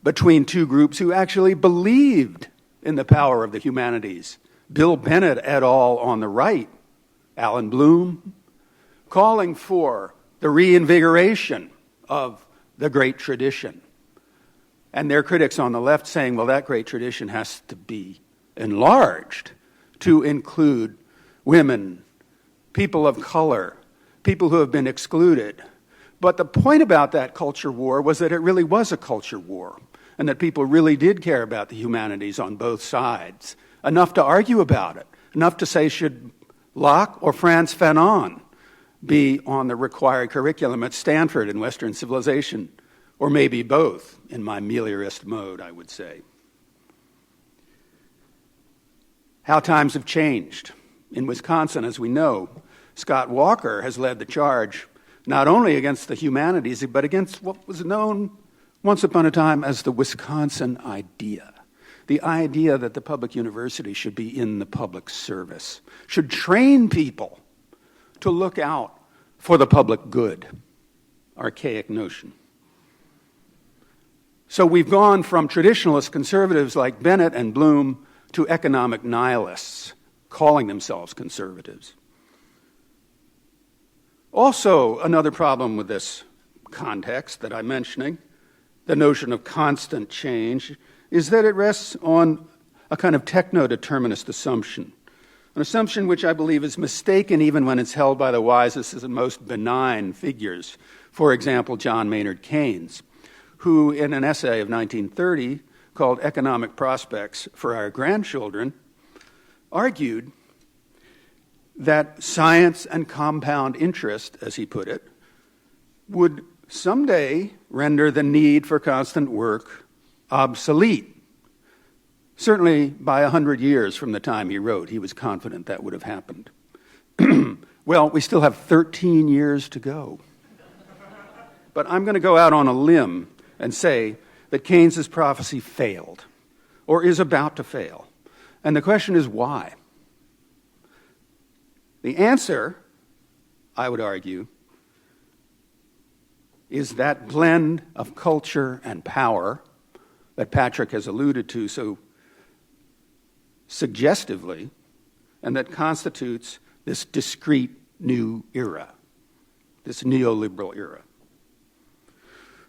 between two groups who actually believed in the power of the humanities. Bill Bennett et al. On the right, Alan Bloom, calling for the reinvigoration of the great tradition. And their critics on the left saying, well, that great tradition has to be enlarged to include women, people of color, people who have been excluded. But the point about that culture war was that it really was a culture war, and that people really did care about the humanities on both sides, enough to argue about it, enough to say, should Locke or Frantz Fanon be on the required curriculum at Stanford in Western civilization, or maybe both, in my meliorist mode, I would say. How times have changed. In Wisconsin, as we know, Scott Walker has led the charge not only against the humanities, but against what was known once upon a time as the Wisconsin idea. The idea that the public university should be in the public service, should train people to look out for the public good. Archaic notion. So we've gone from traditionalist conservatives like Bennett and Bloom to economic nihilists calling themselves conservatives. Also, another problem with this context that I'm mentioning, the notion of constant change, is that it rests on a kind of techno-determinist assumption, an assumption which I believe is mistaken even when it's held by the wisest and most benign figures. For example, John Maynard Keynes, who in an essay of 1930 called Economic Prospects for Our Grandchildren, argued that science and compound interest, as he put it, would someday render the need for constant work obsolete. Certainly by 100 years from the time he wrote, he was confident that would have happened. Well, we still have 13 years to go. But I'm going to go out on a limb and say that Keynes's prophecy failed, or is about to fail. And the question is why? The answer, I would argue, is that blend of culture and power that Patrick has alluded to so suggestively, and that constitutes this discrete new era, this neoliberal era.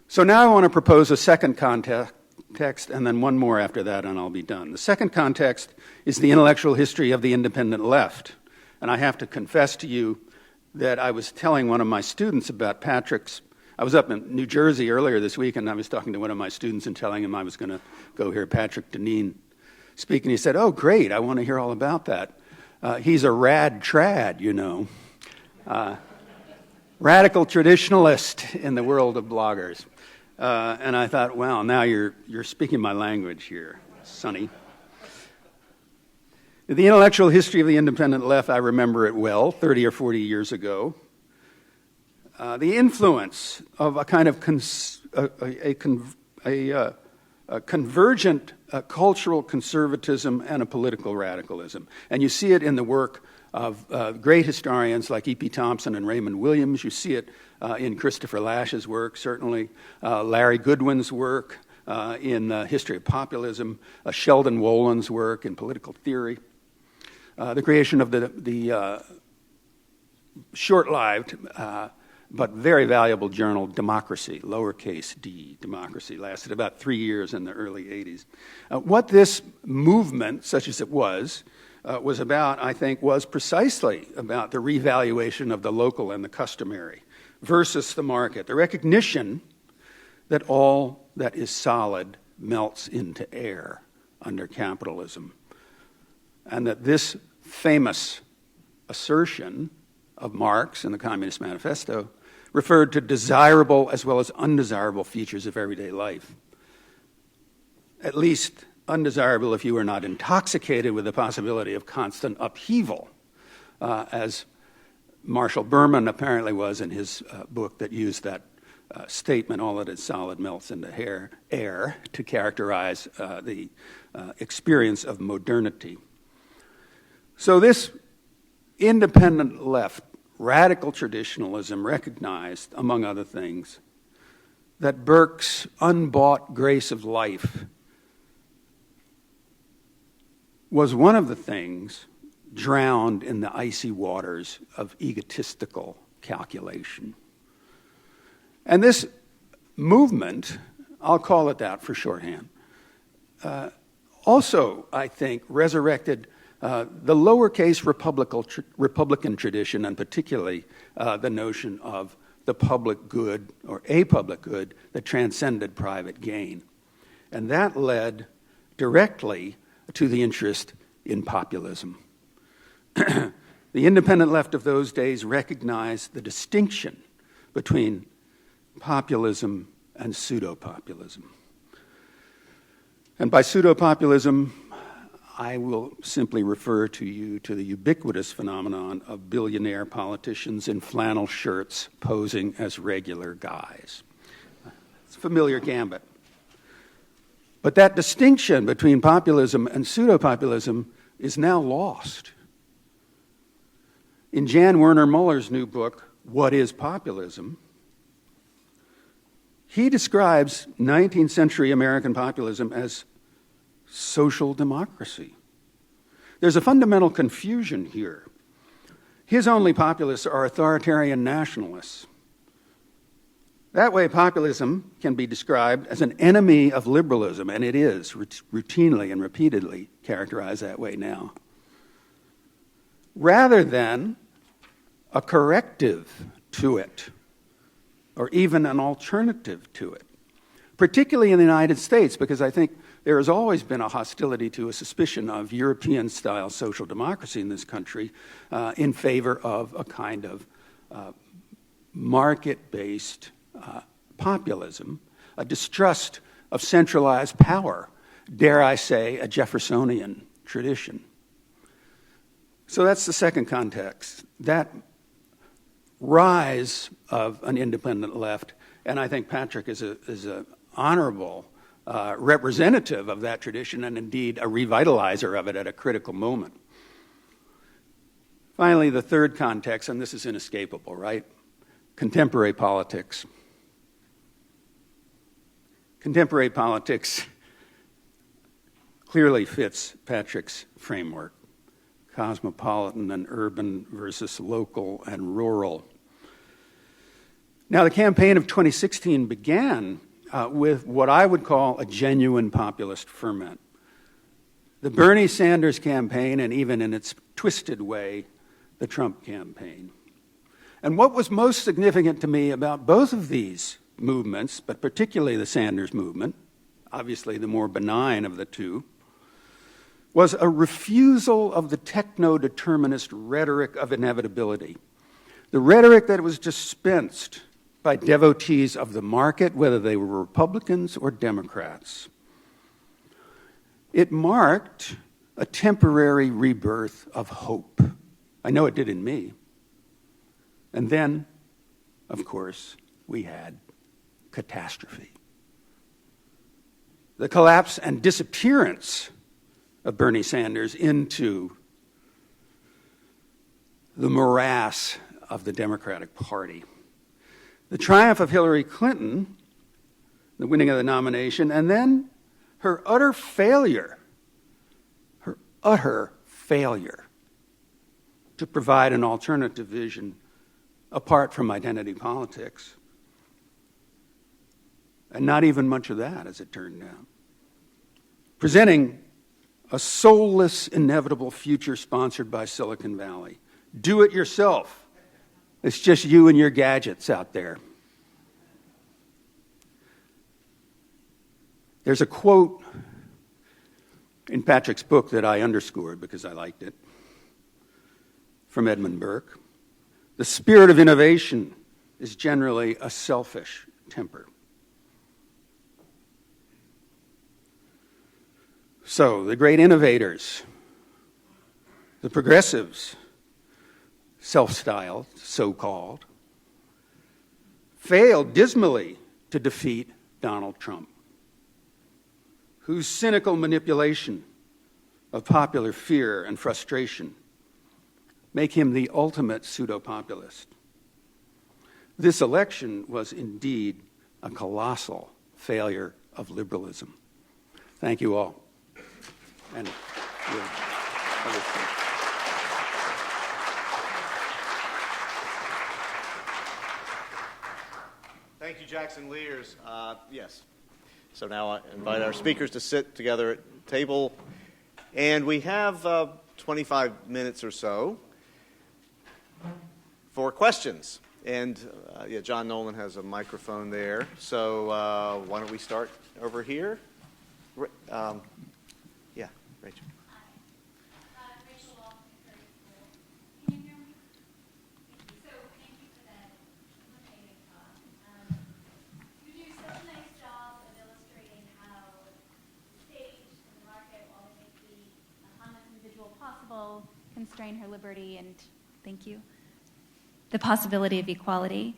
So now I want to propose a second context, and then one more after that, and I'll be done. The second context is the intellectual history of the independent left. And I have to confess to you that I was telling one of my students about Patrick's. I was up in New Jersey earlier this week, and I was talking to one of my students and telling him I was going to go hear Patrick Deneen speak. And he said, "Oh, great, I want to hear all about that. He's a rad trad, you know. Radical traditionalist in the world of bloggers." And I thought, wow, now you're speaking my language here, Sonny. The intellectual history of the independent left, I remember it well, 30 or 40 years ago. The influence of a kind of convergent cultural conservatism and a political radicalism. And you see it in the work of great historians like E.P. Thompson and Raymond Williams. You see it in Christopher Lash's work, certainly. Larry Goodwin's work in History of Populism. Sheldon Wolin's work in Political Theory. The creation of the short-lived but very valuable journal Democracy, lowercase d, Democracy, lasted about 3 years in the early 80s. What this movement, such as it was about, I think, was precisely about the revaluation of the local and the customary versus the market, the recognition that all that is solid melts into air under capitalism. And that this famous assertion of Marx in the Communist Manifesto referred to desirable as well as undesirable features of everyday life. At least undesirable if you were not intoxicated with the possibility of constant upheaval, as Marshall Berman apparently was in his book that used that statement, all that is solid melts into air, to characterize the experience of modernity. So this independent left, radical traditionalism, recognized, among other things, that Burke's unbought grace of life was one of the things drowned in the icy waters of egotistical calculation. And this movement, I'll call it that for shorthand, also, I think, resurrected the lowercase Republican tradition, and particularly the notion of the public good, or a public good, that transcended private gain. And that led directly to the interest in populism. The independent left of those days recognized the distinction between populism and pseudo-populism. And by pseudo-populism, I will simply refer to you to the ubiquitous phenomenon of billionaire politicians in flannel shirts posing as regular guys. It's a familiar gambit. But that distinction between populism and pseudo-populism is now lost. In Jan Werner Muller's new book, What is Populism?, he describes 19th century American populism as social democracy. There's a fundamental confusion here. His only populists are authoritarian nationalists. That way, populism can be described as an enemy of liberalism, and it is routinely and repeatedly characterized that way now, rather than a corrective to it, or even an alternative to it, particularly in the United States, because I think there has always been a hostility to a suspicion of European-style social democracy in this country in favor of a kind of market-based populism, a distrust of centralized power, dare I say, a Jeffersonian tradition. So that's the second context, that rise of an independent left, and I think Patrick is an honorable representative of that tradition and indeed a revitalizer of it at a critical moment. Finally, the third context, and this is inescapable, right? Contemporary politics. Contemporary politics clearly fits Patrick's framework. Cosmopolitan and urban versus local and rural. Now, the campaign of 2016 began with what I would call a genuine populist ferment. The Bernie Sanders campaign, and even in its twisted way, the Trump campaign. And what was most significant to me about both of these movements, but particularly the Sanders movement, obviously the more benign of the two, was a refusal of the techno-determinist rhetoric of inevitability. The rhetoric that was dispensed by devotees of the market, whether they were Republicans or Democrats. It marked a temporary rebirth of hope. I know it did in me. And then, of course, we had catastrophe. The collapse and disappearance of Bernie Sanders into the morass of the Democratic Party. The triumph of Hillary Clinton, the winning of the nomination, and then her utter failure to provide an alternative vision apart from identity politics. And not even much of that, as it turned out. Presenting a soulless, inevitable future sponsored by Silicon Valley. Do it yourself. It's just you and your gadgets out there. There's a quote in Patrick's book that I underscored because I liked it, from Edmund Burke. The spirit of innovation is generally a selfish temper. So, the great innovators, the progressives, self-styled, so-called, failed dismally to defeat Donald Trump, whose cynical manipulation of popular fear and frustration make him the ultimate pseudo-populist. This election was indeed a colossal failure of liberalism. Thank you all. And thank you, Jackson Lears. Yes. So now I invite our speakers to sit together at the table. And we have 25 minutes or so for questions. And John Nolan has a microphone there. So why don't we start over here? Rachel. Hi. Rachel Walton, Curry School. Can you hear me? Thank you. So thank you for that illuminating talk. You do such a nice job of illustrating how the state and the market, while they make the honest individual possible, constrain her liberty and, thank you, the possibility of equality.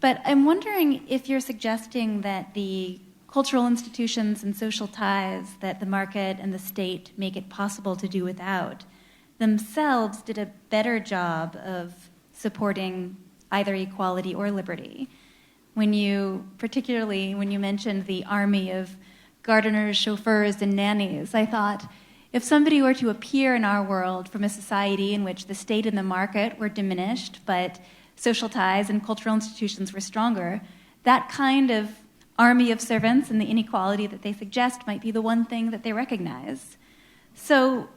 But I'm wondering if you're suggesting that the cultural institutions and social ties that the market and the state make it possible to do without themselves did a better job of supporting either equality or liberty. Particularly when you mentioned the army of gardeners, chauffeurs, and nannies, I thought if somebody were to appear in our world from a society in which the state and the market were diminished, but social ties and cultural institutions were stronger, that kind of army of servants and the inequality that they suggest might be the one thing that they recognize. So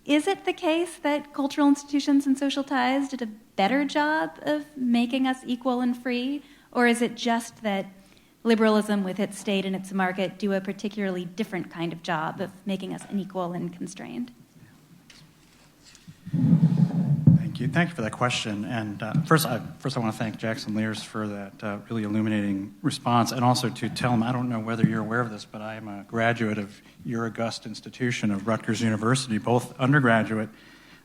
is it the case that cultural institutions and social ties did a better job of making us equal and free? Or is it just that liberalism with its state and its market do a particularly different kind of job of making us unequal and constrained? Thank you for that question. And first, I want to thank Jackson Lears for that really illuminating response, and also to tell him, I don't know whether you're aware of this, but I am a graduate of your august institution of Rutgers University, both undergraduate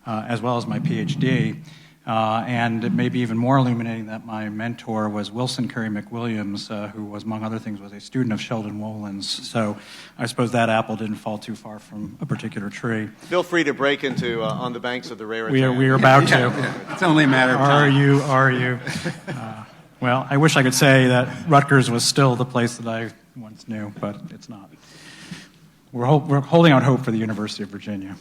as well as my PhD. And it may be even more illuminating that my mentor was Wilson Carey McWilliams, who was, among other things, was a student of Sheldon Wolins. So I suppose that apple didn't fall too far from a particular tree. Feel free to break into On the Banks of the Raritan. We are about to. It's only a matter of time. Are you? Well, I wish I could say that Rutgers was still the place that I once knew, but it's not. We're holding out hope for the University of Virginia.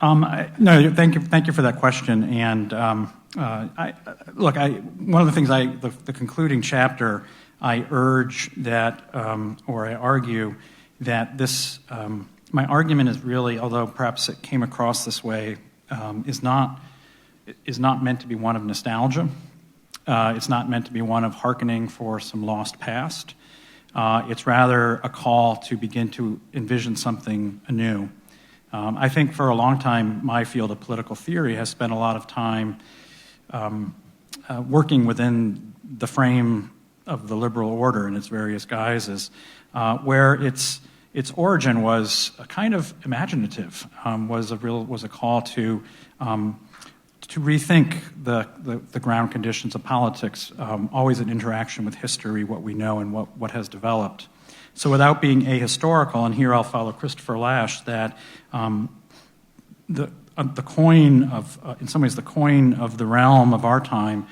No, thank you for that question. And one of the things the concluding chapter, I urge that, or I argue that this, my argument is really, although perhaps it came across this way, is not meant to be one of nostalgia. It's not meant to be one of hearkening for some lost past. It's rather a call to begin to envision something anew. I think for a long time, my field of political theory has spent a lot of time working within the frame of the liberal order in its various guises, where its origin was a kind of imaginative, was a call to rethink the ground conditions of politics, always in interaction with history, what we know and what has developed. So without being ahistorical, and here I'll follow Christopher Lasch, that the coin of, in some ways, the coin of the realm of our time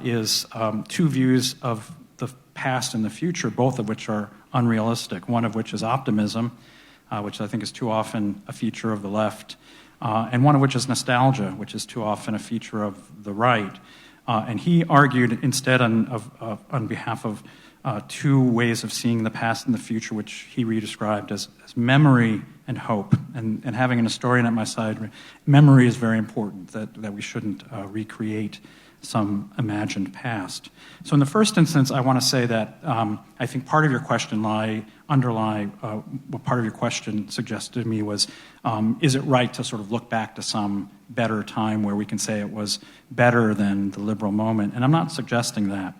is two views of the past and the future, both of which are unrealistic, one of which is optimism, which I think is too often a feature of the left, and one of which is nostalgia, which is too often a feature of the right. And he argued instead on behalf of two ways of seeing the past and the future, which he redescribed as memory and hope. And having an historian at my side, memory is very important, that we shouldn't recreate some imagined past. So in the first instance, I want to say that I think part of your question what part of your question suggested to me was, is it right to sort of look back to some better time where we can say it was better than the liberal moment? And I'm not suggesting that.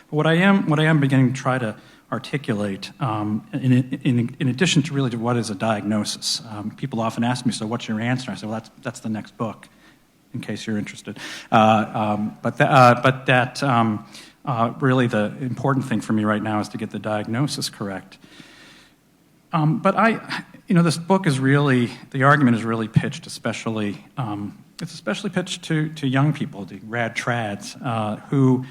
But what I am beginning to try to articulate, in addition to really to what is a diagnosis. People often ask me, so what's your answer? I say, well, that's the next book, in case you're interested. But really the important thing for me right now is to get the diagnosis correct. But this book is really, the argument is really pitched especially, it's especially pitched to young people, the rad trads, who,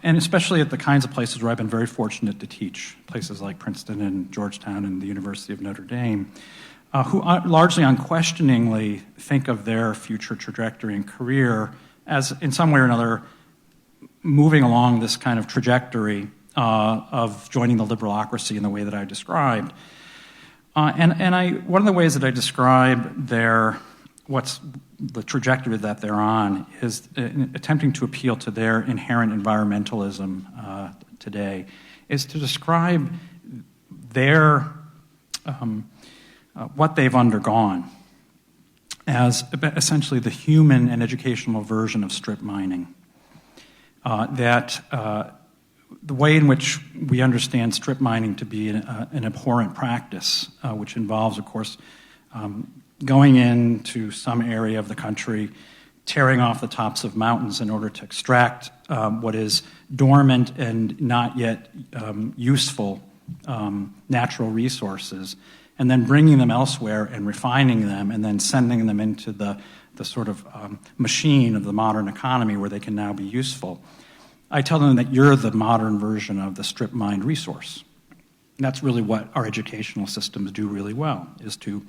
and especially at the kinds of places where I've been very fortunate to teach, places like Princeton and Georgetown and the University of Notre Dame, who largely unquestioningly think of their future trajectory and career as, in some way or another, moving along this kind of trajectory of joining the liberalocracy in the way that I described. One of the ways that I describe what's the trajectory that they're on is attempting to appeal to their inherent environmentalism today, is to describe their what they've undergone as essentially the human and educational version of strip mining. That the way in which we understand strip mining to be an abhorrent practice, which involves, of course, going into some area of the country, tearing off the tops of mountains in order to extract what is dormant and not yet useful natural resources, and then bringing them elsewhere and refining them and then sending them into the sort of machine of the modern economy where they can now be useful. I tell them that you're the modern version of the strip mined resource. And that's really what our educational systems do really well, is to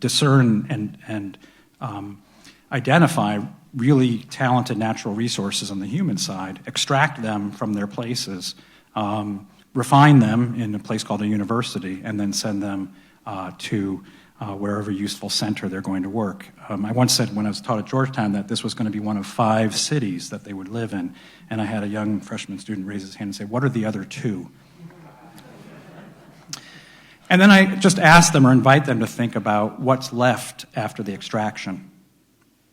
discern and identify really talented natural resources on the human side, extract them from their places, refine them in a place called a university, and then send them to wherever useful center they're going to work. I once said when I was taught at Georgetown that this was going to be one of 5 cities that they would live in, and I had a young freshman student raise his hand and say, "What are the other 2?" And then I just ask them or invite them to think about what's left after the extraction.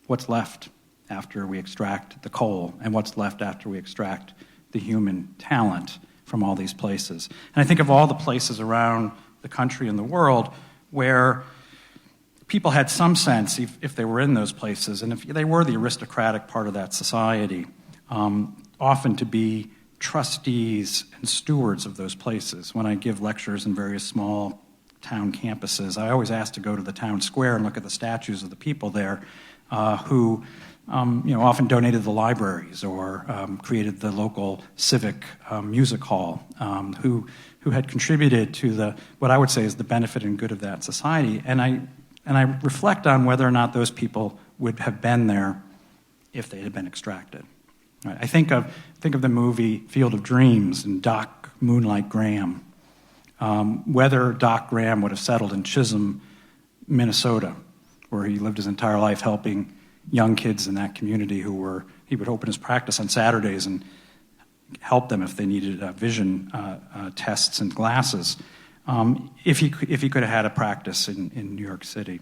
What's left after we extract the coal, and what's left after we extract the human talent from all these places. And I think of all the places around the country and the world where people had some sense, if they were in those places, and if they were the aristocratic part of that society, often to be trustees and stewards of those places. When I give lectures in various small town campuses, I always ask to go to the town square and look at the statues of the people there who often donated the libraries or created the local civic music hall, who had contributed to what I would say is the benefit and good of that society. And I reflect on whether or not those people would have been there if they had been extracted. Right. I think of the movie Field of Dreams and Doc Moonlight Graham. Whether Doc Graham would have settled in Chisholm, Minnesota, where he lived his entire life helping young kids in that community he would open his practice on Saturdays and help them if they needed vision tests and glasses, if he could have had a practice in New York City.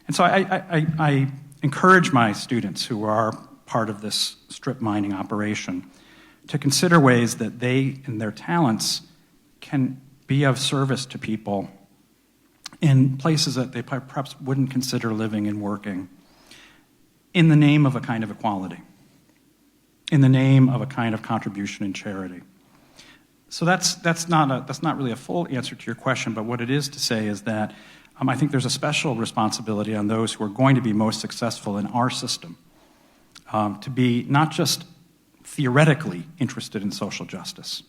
And so I encourage my students who are part of this strip mining operation to consider ways that they and their talents can be of service to people in places that they perhaps wouldn't consider living and working, in the name of a kind of equality, in the name of a kind of contribution and charity. So that's not really a full answer to your question, but what it is to say is that I think there's a special responsibility on those who are going to be most successful in our system to be not just theoretically interested in social justice,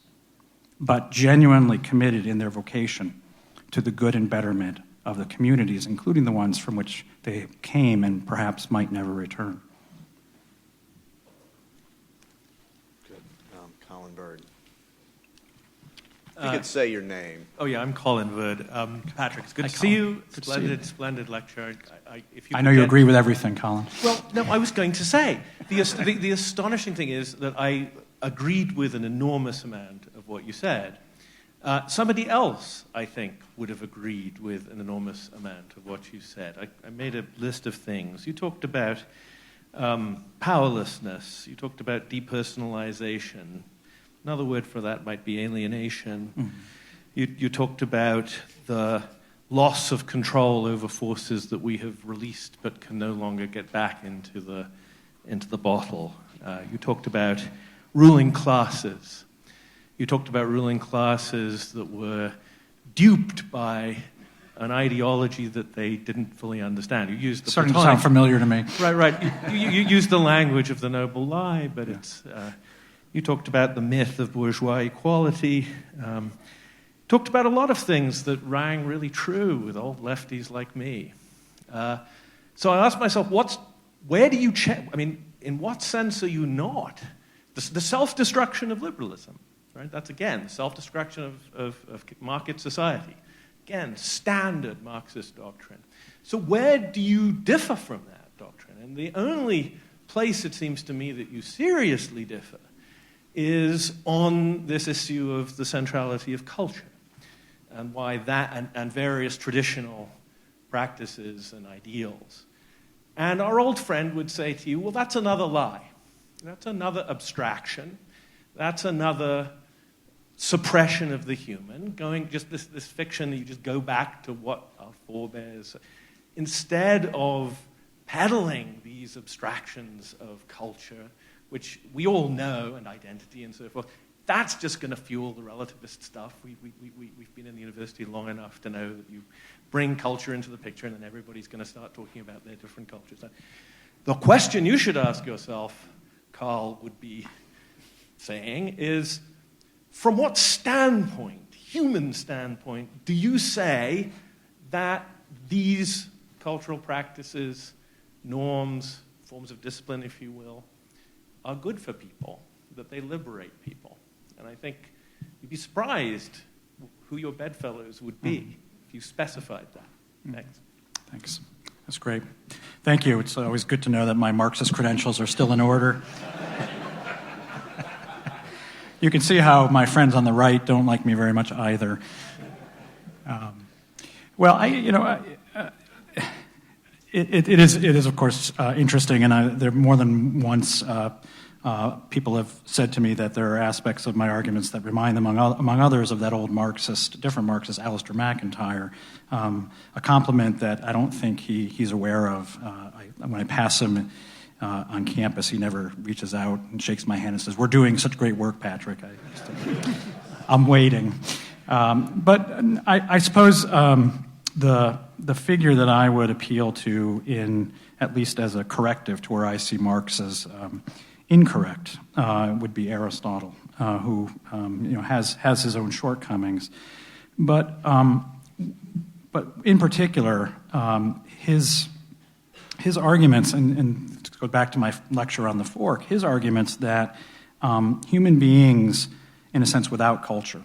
but genuinely committed in their vocation to the good and betterment of the communities, including the ones from which they came and perhaps might never return. Good. Colin Bird. You could say your name. Oh, yeah, I'm Colin Bird. Patrick, it's good to see you. Splendid lecture. I know you agree with everything, Colin. Well, no, I was going to say, the astonishing thing is that I agreed with an enormous amount of what you said. Somebody else, I think, would have agreed with an enormous amount of what you said. I made a list of things. You talked about powerlessness. You talked about depersonalization. Another word for that might be alienation. Mm-hmm. You talked about the loss of control over forces that we have released but can no longer get back into the bottle. You talked about ruling classes. You talked about ruling classes that were duped by an ideology that they didn't fully understand. You used the starting to sound familiar to me. Right. You used the language of the noble lie, but it's. You talked about the myth of bourgeois equality. Talked about a lot of things that rang really true with old lefties like me. So I asked myself, where do you check? I mean, in what sense are you not? The self-destruction of liberalism. Right? That's, again, self-destruction of market society. Again, standard Marxist doctrine. So where do you differ from that doctrine? And the only place, it seems to me, that you seriously differ is on this issue of the centrality of culture and why that and various traditional practices and ideals. And our old friend would say to you, well, that's another lie. That's another abstraction. That's another suppression of the human, going just this fiction that you just go back to what our forebears, instead of peddling these abstractions of culture, which we all know, and identity and so forth. That's just going to fuel the relativist stuff. We've been in the university long enough to know that you bring culture into the picture and then everybody's going to start talking about their different cultures. The question you should ask yourself, Carl would be saying, is from what standpoint, human standpoint, do you say that these cultural practices, norms, forms of discipline, if you will, are good for people, that they liberate people? And I think you'd be surprised who your bedfellows would be if you specified that. Thanks. Thanks. That's great. Thank you. It's always good to know that my Marxist credentials are still in order. You can see how my friends on the right don't like me very much either. It is of course interesting, and there more than once people have said to me that there are aspects of my arguments that remind them, among others, of that old different Marxist, Alistair McIntyre. A compliment that I don't think he's aware of. When I pass him on campus, he never reaches out and shakes my hand and says, "We're doing such great work, Patrick." I'm waiting. But I suppose the figure that I would appeal to, in at least as a corrective to where I see Marx as incorrect, would be Aristotle, who has his own shortcomings, but in particular his arguments, and to go back to my lecture on the fork, his arguments that human beings, in a sense, without culture,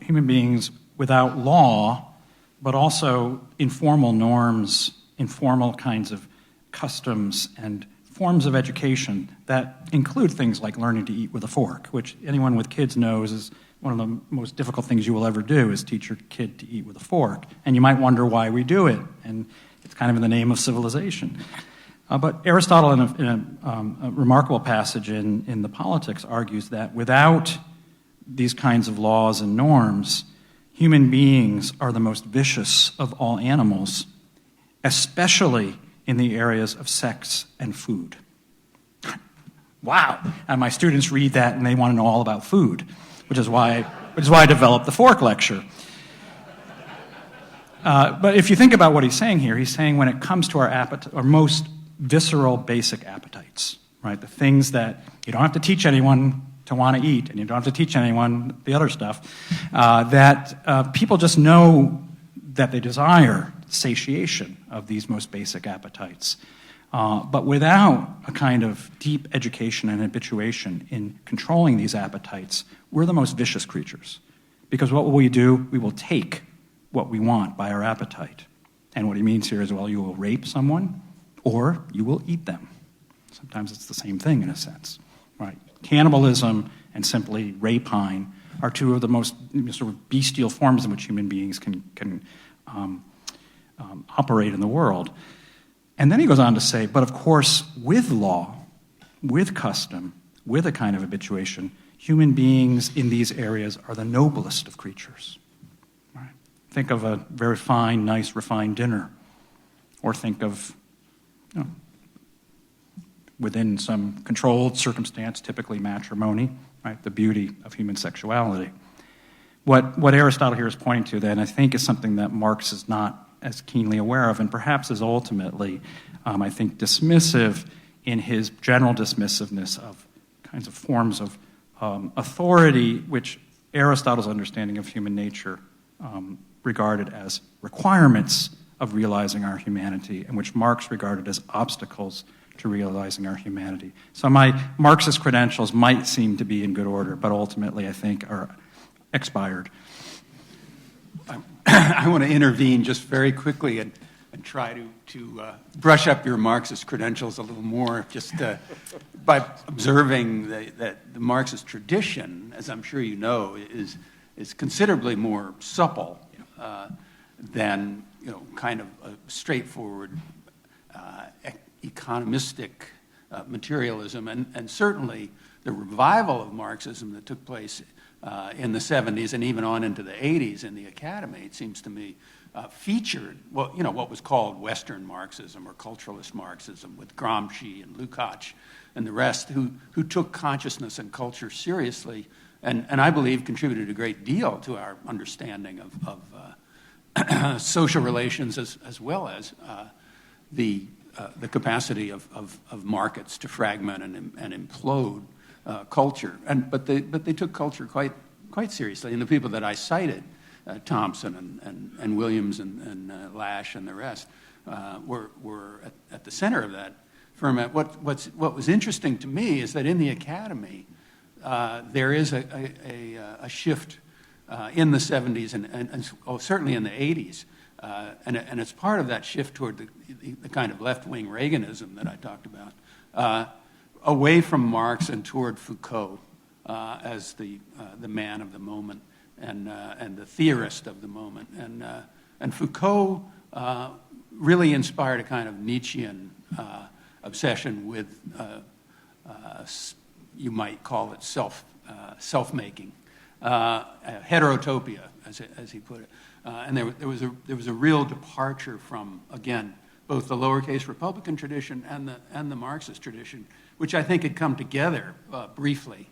human beings without law, but also informal norms, informal kinds of customs and forms of education that include things like learning to eat with a fork, which anyone with kids knows is one of the most difficult things you will ever do, is teach your kid to eat with a fork. And you might wonder why we do it, and it's kind of in the name of civilization. But Aristotle, in a remarkable passage in the Politics, argues that without these kinds of laws and norms, human beings are the most vicious of all animals, especially in the areas of sex and food. Wow. And my students read that and they want to know all about food, which is why I developed the fork lecture. But if you think about what he's saying here, he's saying when it comes to our most visceral, basic appetites, right? The things that you don't have to teach anyone to want to eat, and you don't have to teach anyone the other stuff, that people just know that they desire satiation of these most basic appetites. But without a kind of deep education and habituation in controlling these appetites, we're the most vicious creatures. Because what will we do? We will take what we want by our appetite. And what he means here is, well, you will rape someone, or you will eat them. Sometimes it's the same thing in a sense, right? Cannibalism and simply rapine are two of the most sort of bestial forms in which human beings can operate in the world. And then he goes on to say, but of course, with law, with custom, with a kind of habituation, human beings in these areas are the noblest of creatures. Right? Think of a very fine, nice, refined dinner, or think of, within some controlled circumstance, typically matrimony, right? The beauty of human sexuality. What Aristotle here is pointing to, then, I think, is something that Marx is not as keenly aware of, and perhaps is ultimately, I think, dismissive in his general dismissiveness of kinds of forms of authority, which Aristotle's understanding of human nature regarded as requirements of realizing our humanity, and which Marx regarded as obstacles to realizing our humanity. So my Marxist credentials might seem to be in good order, but ultimately I think are expired. I want to intervene just very quickly and try to brush up your Marxist credentials a little more, just by observing that the Marxist tradition, as I'm sure you know, is considerably more supple than kind of a straightforward economistic materialism, and certainly the revival of Marxism that took place in the 70s and even on into the 80s in the academy, it seems to me, featured what was called Western Marxism or culturalist Marxism, with Gramsci and Lukács and the rest, who took consciousness and culture seriously, and I believe contributed a great deal to our understanding of social relations as well as the capacity of markets to fragment and implode culture. But they took culture quite quite seriously. And the people that I cited, Thompson and Williams and Lash and the rest, were at the center of that ferment. What was interesting to me is that in the academy, there is a shift in the 70s and certainly in the 80s. And it's part of that shift toward the kind of left-wing Reaganism that I talked about, away from Marx and toward Foucault as the man of the moment and the theorist of the moment. And Foucault really inspired a kind of Nietzschean obsession with, you might call it self-making, heterotopia, as he put it. And there was a real departure from, again, both the lowercase Republican tradition and the Marxist tradition, which I think had come together briefly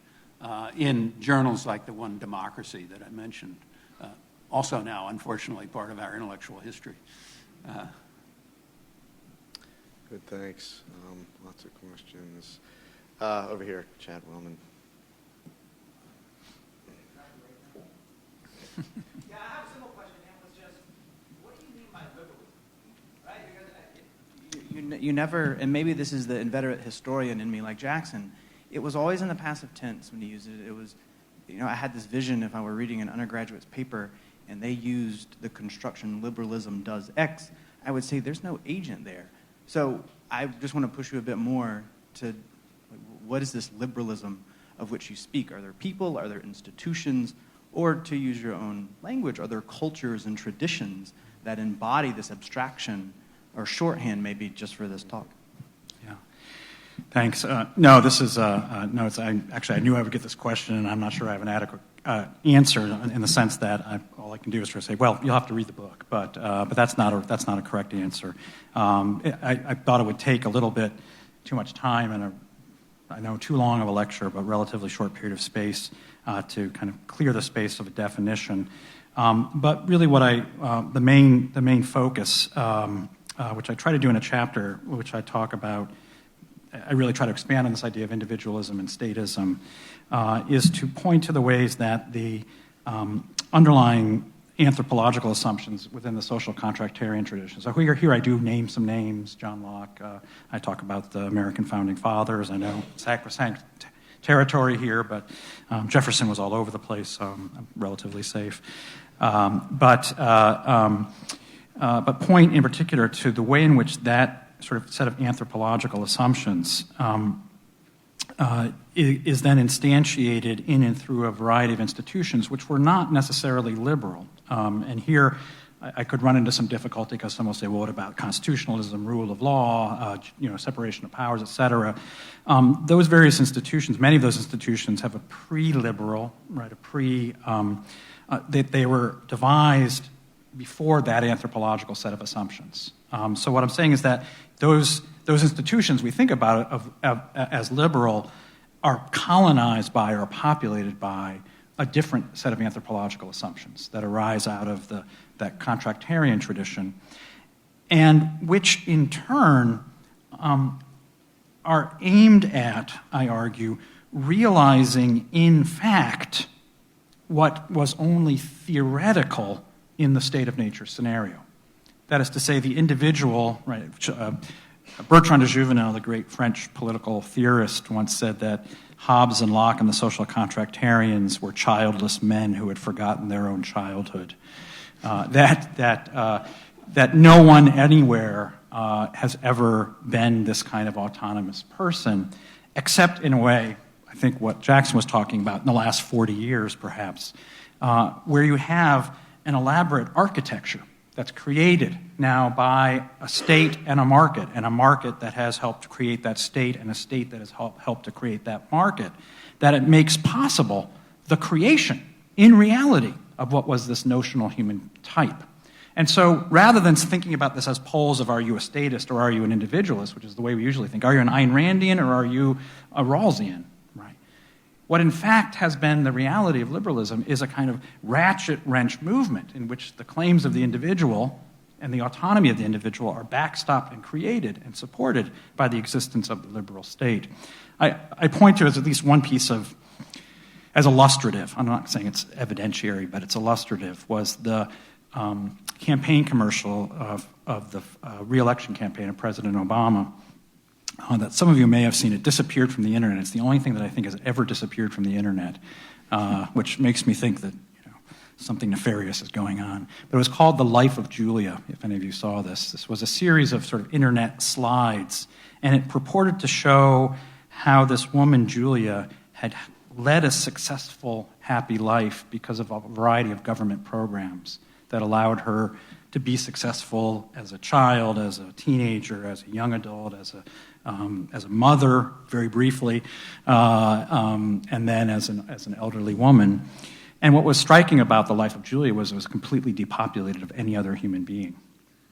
in journals like the one Democracy that I mentioned, also now, unfortunately, part of our intellectual history. Good, thanks. Lots of questions. Over here, Chad Wellman. Yeah, I have a simple question, and it was just, what do you mean by liberalism? Right? Because you never, and maybe this is the inveterate historian in me like Jackson, it was always in the passive tense when he used it. It was, I had this vision if I were reading an undergraduate's paper and they used the construction liberalism does X, I would say there's no agent there. So I just want to push you a bit more to what is this liberalism of which you speak? Are there people? Are there institutions? Or to use your own language, are there cultures and traditions that embody this abstraction or shorthand maybe just for this talk? Yeah. Thanks. No, this is, I knew I would get this question, and I'm not sure I have an adequate answer in the sense that all I can do is sort of say, well, you'll have to read the book, but that's not a correct answer. I thought it would take a little bit too much time and I know too long of a lecture, but relatively short period of space to kind of clear the space of a definition. But really, the main focus, which I try to do in a chapter, which I talk about, I really try to expand on this idea of individualism and statism, is to point to the ways that the underlying anthropological assumptions within the social contractarian tradition. So here I do name some names, John Locke, I talk about the American founding fathers, I know sacrosanct territory here, but Jefferson was all over the place, so I'm relatively safe. But point in particular to the way in which that sort of set of anthropological assumptions is then instantiated in and through a variety of institutions which were not necessarily liberal. And here I could run into some difficulty because some will say, well, what about constitutionalism, rule of law, separation of powers, et cetera? Those various institutions, many of those institutions have a pre-liberal, right, they were devised before that anthropological set of assumptions. So what I'm saying is that those institutions we think about as liberal are colonized by or populated by a different set of anthropological assumptions that arise out of that contractarian tradition, and which in turn are aimed at, I argue, realizing in fact what was only theoretical in the state of nature scenario. That is to say, the individual, right? Bertrand de Jouvenel, the great French political theorist, once said that Hobbes and Locke and the social contractarians were childless men who had forgotten their own childhood. That no one anywhere has ever been this kind of autonomous person, except in a way, I think what Jackson was talking about in the last 40 years, perhaps, where you have an elaborate architecture that's created now by a state and a market that has helped create that state and a state that has helped to create that market, that it makes possible the creation in reality of what was this notional human type. And so rather than thinking about this as poles of are you a statist or are you an individualist, which is the way we usually think, are you an Ayn Randian or are you a Rawlsian, right? What in fact has been the reality of liberalism is a kind of ratchet wrench movement in which the claims of the individual and the autonomy of the individual are backstopped and created and supported by the existence of the liberal state. I point to as at least one piece of as illustrative, I'm not saying it's evidentiary, but it's illustrative, was the campaign commercial of the re-election campaign of President Obama that some of you may have seen. It disappeared from the internet. It's the only thing that I think has ever disappeared from the internet, which makes me think that something nefarious is going on. But it was called The Life of Julia, if any of you saw this. This was a series of sort of internet slides, and it purported to show how this woman, Julia, had led a successful, happy life because of a variety of government programs that allowed her to be successful as a child, as a teenager, as a young adult, as a mother, very briefly, and then as an elderly woman. And what was striking about The Life of Julia was it was completely depopulated of any other human being.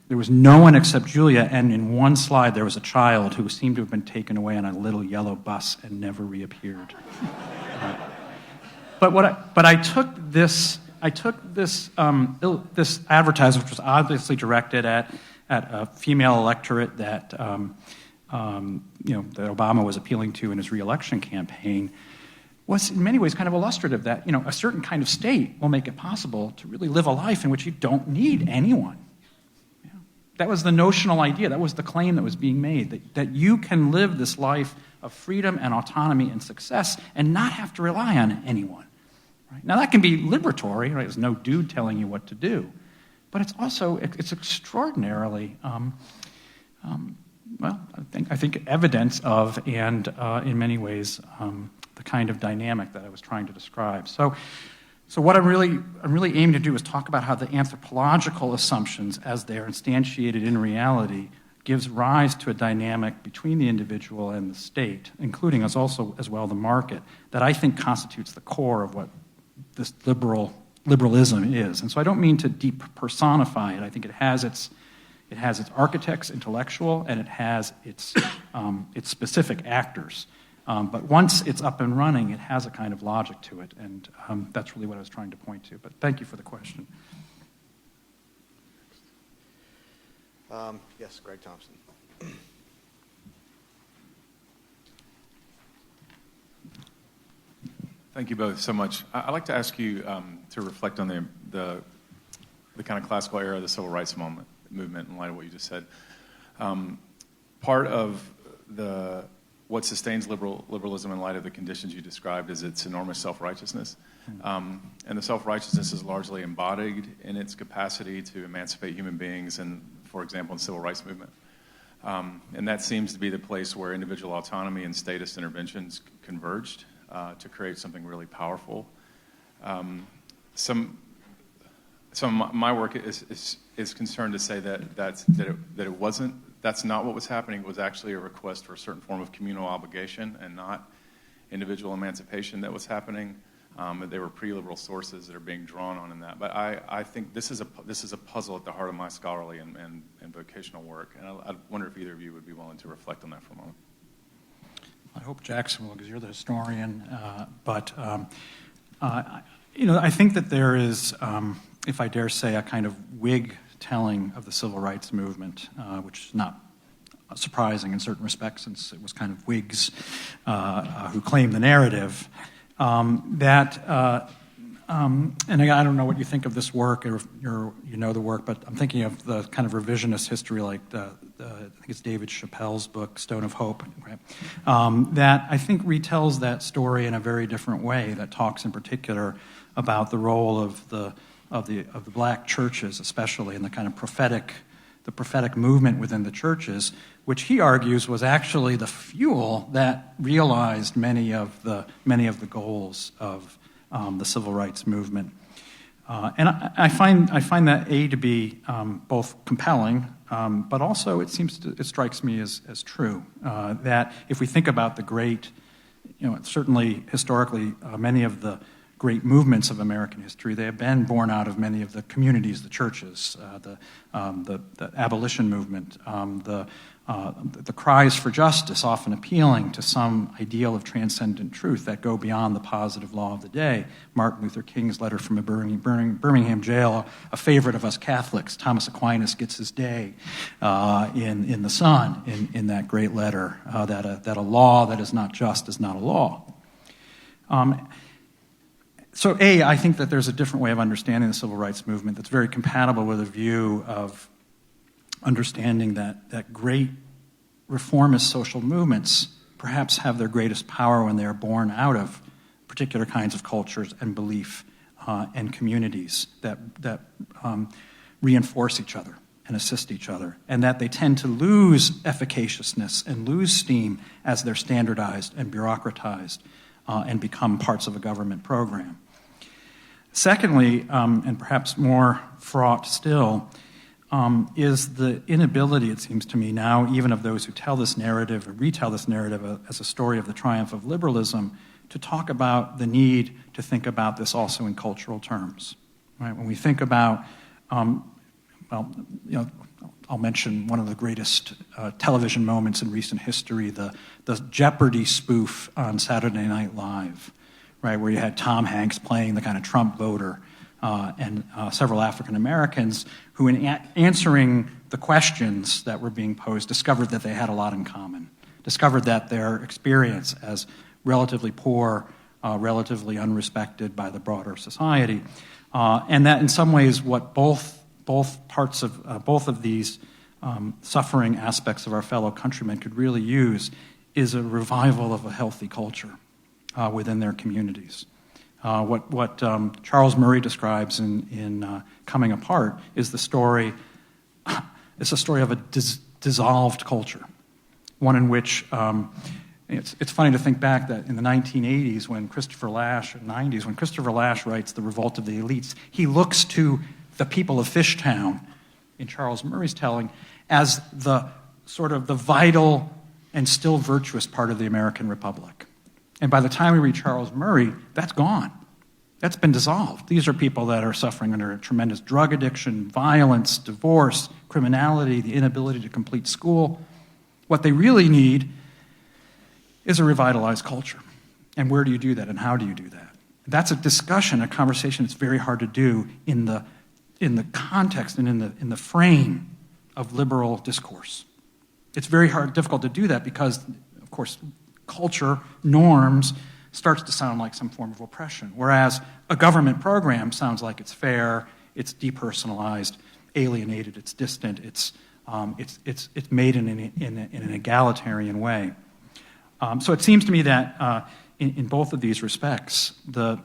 There was no one except Julia, and in one slide there was a child who seemed to have been taken away on a little yellow bus and never reappeared. But I took this this advertisement, which was obviously directed at a female electorate that that Obama was appealing to in his re-election campaign, was in many ways kind of illustrative that a certain kind of state will make it possible to really live a life in which you don't need anyone. That was the notional idea. That was the claim that was being made, that you can live this life of freedom and autonomy and success and not have to rely on anyone. Right? Now, that can be liberatory, right? There's no dude telling you what to do. But it's also, it's extraordinarily, I think evidence of, and in many ways, the kind of dynamic that I was trying to describe. So what I'm really aiming to do is talk about how the anthropological assumptions, as they're instantiated in reality, gives rise to a dynamic between the individual and the state, including as well the market, that I think constitutes the core of what this liberalism is. And so I don't mean to depersonify it. I think it has its architects, intellectual, and it has its specific actors. But once it's up and running, it has a kind of logic to it, and that's really what I was trying to point to. But thank you for the question. Yes, Greg Thompson. Thank you both so much. I'd like to ask you to reflect on the kind of classical era of the civil rights movement in light of what you just said. Part of what sustains liberalism in light of the conditions you described is its enormous self-righteousness. And the self-righteousness is largely embodied in its capacity to emancipate human beings, and, for example, in the civil rights movement. And that seems to be the place where individual autonomy and statist interventions converged to create something really powerful. Some of my work is concerned to say that it wasn't. That's not what was happening. It was actually a request for a certain form of communal obligation and not individual emancipation that was happening. They were pre-liberal sources that are being drawn on in that. But I think this is a puzzle at the heart of my scholarly and vocational work. And I wonder if either of you would be willing to reflect on that for a moment. I hope Jackson will, because you're the historian. I think that there is, if I dare say, a kind of Whig telling of the civil rights movement, which is not surprising in certain respects, since it was kind of Whigs who claimed the narrative. And I don't know what you think of this work, or you know the work, but I'm thinking of the kind of revisionist history, like I think it's David Chappelle's book, Stone of Hope, right? That I think retells that story in a very different way. That talks in particular about the role of the black churches, especially, and the kind of prophetic movement within the churches, which he argues was actually the fuel that realized many of the goals of the civil rights movement. And I find that to be both compelling, but also it strikes me as true that if we think about the great, certainly historically, many of the great movements of American history, they have been born out of many of the communities, the churches, the abolition movement, the cries for justice, often appealing to some ideal of transcendent truth that go beyond the positive law of the day. Martin Luther King's letter from a Birmingham jail, a favorite of us Catholics, Thomas Aquinas gets his day in the sun in that great letter, that a law that is not just is not a law. So, I think that there's a different way of understanding the civil rights movement that's very compatible with a view of understanding that great reformist social movements perhaps have their greatest power when they are born out of particular kinds of cultures and belief and communities that reinforce each other and assist each other, and that they tend to lose efficaciousness and lose steam as they're standardized and bureaucratized and become parts of a government program. Secondly, and perhaps more fraught still, is the inability, it seems to me now, even of those who tell this narrative or retell this narrative as a story of the triumph of liberalism, to talk about the need to think about this also in cultural terms. Right? When we think about, I'll mention one of the greatest television moments in recent history, the Jeopardy spoof on Saturday Night Live, right, where you had Tom Hanks playing the kind of Trump voter and several African Americans who, in answering the questions that were being posed, discovered that they had a lot in common, discovered that their experience as relatively poor, relatively unrespected by the broader society, and that in some ways what both parts of both of these suffering aspects of our fellow countrymen could really use is a revival of a healthy culture within their communities. What Charles Murray describes in Coming Apart is the story. It's a story of a dissolved culture, one in which it's funny to think back that in the 1980s, when Christopher Lasch, or 90s, when Christopher Lasch writes *The Revolt of the Elites*, he looks to the people of Fishtown, in Charles Murray's telling, as the sort of the vital and still virtuous part of the American Republic. And by the time we read Charles Murray, that's gone. That's been dissolved. These are people that are suffering under a tremendous drug addiction, violence, divorce, criminality, the inability to complete school. What they really need is a revitalized culture. And where do you do that, and how do you do that? That's a discussion, a conversation that's very hard to do in the context and in the frame of liberal discourse. It's very difficult to do that because, of course, culture, norms, starts to sound like some form of oppression, whereas a government program sounds like it's fair, it's depersonalized, alienated, it's distant, it's made in an egalitarian way. So it seems to me that in both of these respects, the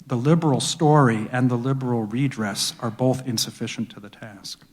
liberal story and the liberal redress are both insufficient to the task.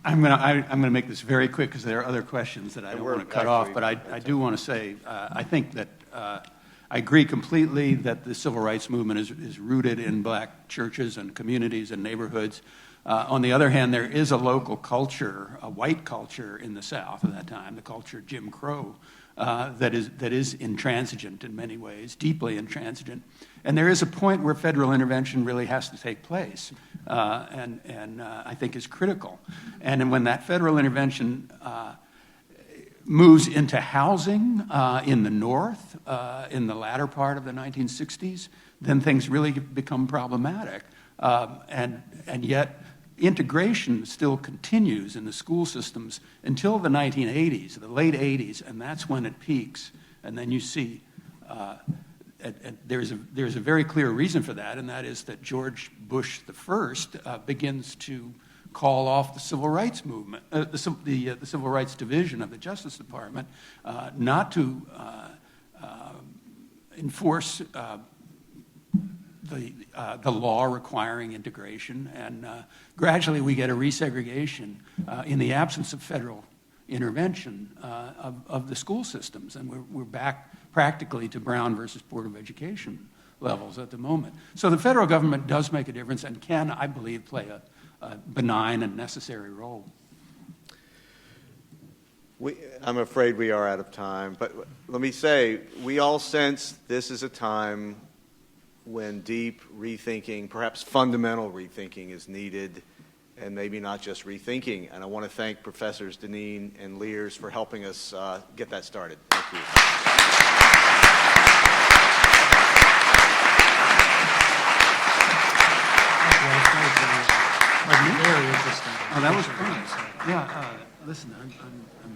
I'm going to make this very quick because there are other questions that I don't want to cut off, but I do want to say I think that I agree completely that the civil rights movement is rooted in black churches and communities and neighborhoods. On the other hand, there is a local culture, a white culture in the South at that time, the culture of Jim Crow, that is intransigent in many ways, deeply intransigent. And there is a point where federal intervention really has to take place, and I think is critical. And when that federal intervention moves into housing in the North in the latter part of the 1960s, then things really become problematic. And yet integration still continues in the school systems until the 1980s, the late 80s, and that's when it peaks. And then you see there's a very clear reason for that, and that is that George Bush I begins to call off the civil rights movement, the civil rights division of the Justice Department, not to enforce the law requiring integration, and gradually we get a resegregation in the absence of federal intervention of the school systems, and we're back practically to Brown versus Board of Education levels at the moment. So the federal government does make a difference and can, I believe, play a benign and necessary role. I'm afraid we are out of time, but let me say, we all sense this is a time when deep rethinking, perhaps fundamental rethinking, is needed, and maybe not just rethinking. And I want to thank Professors Deneen and Lears for helping us get that started. Thank you. Very interesting. Oh, that was fun. Yeah, listen, I'm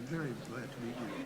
very glad to meet you.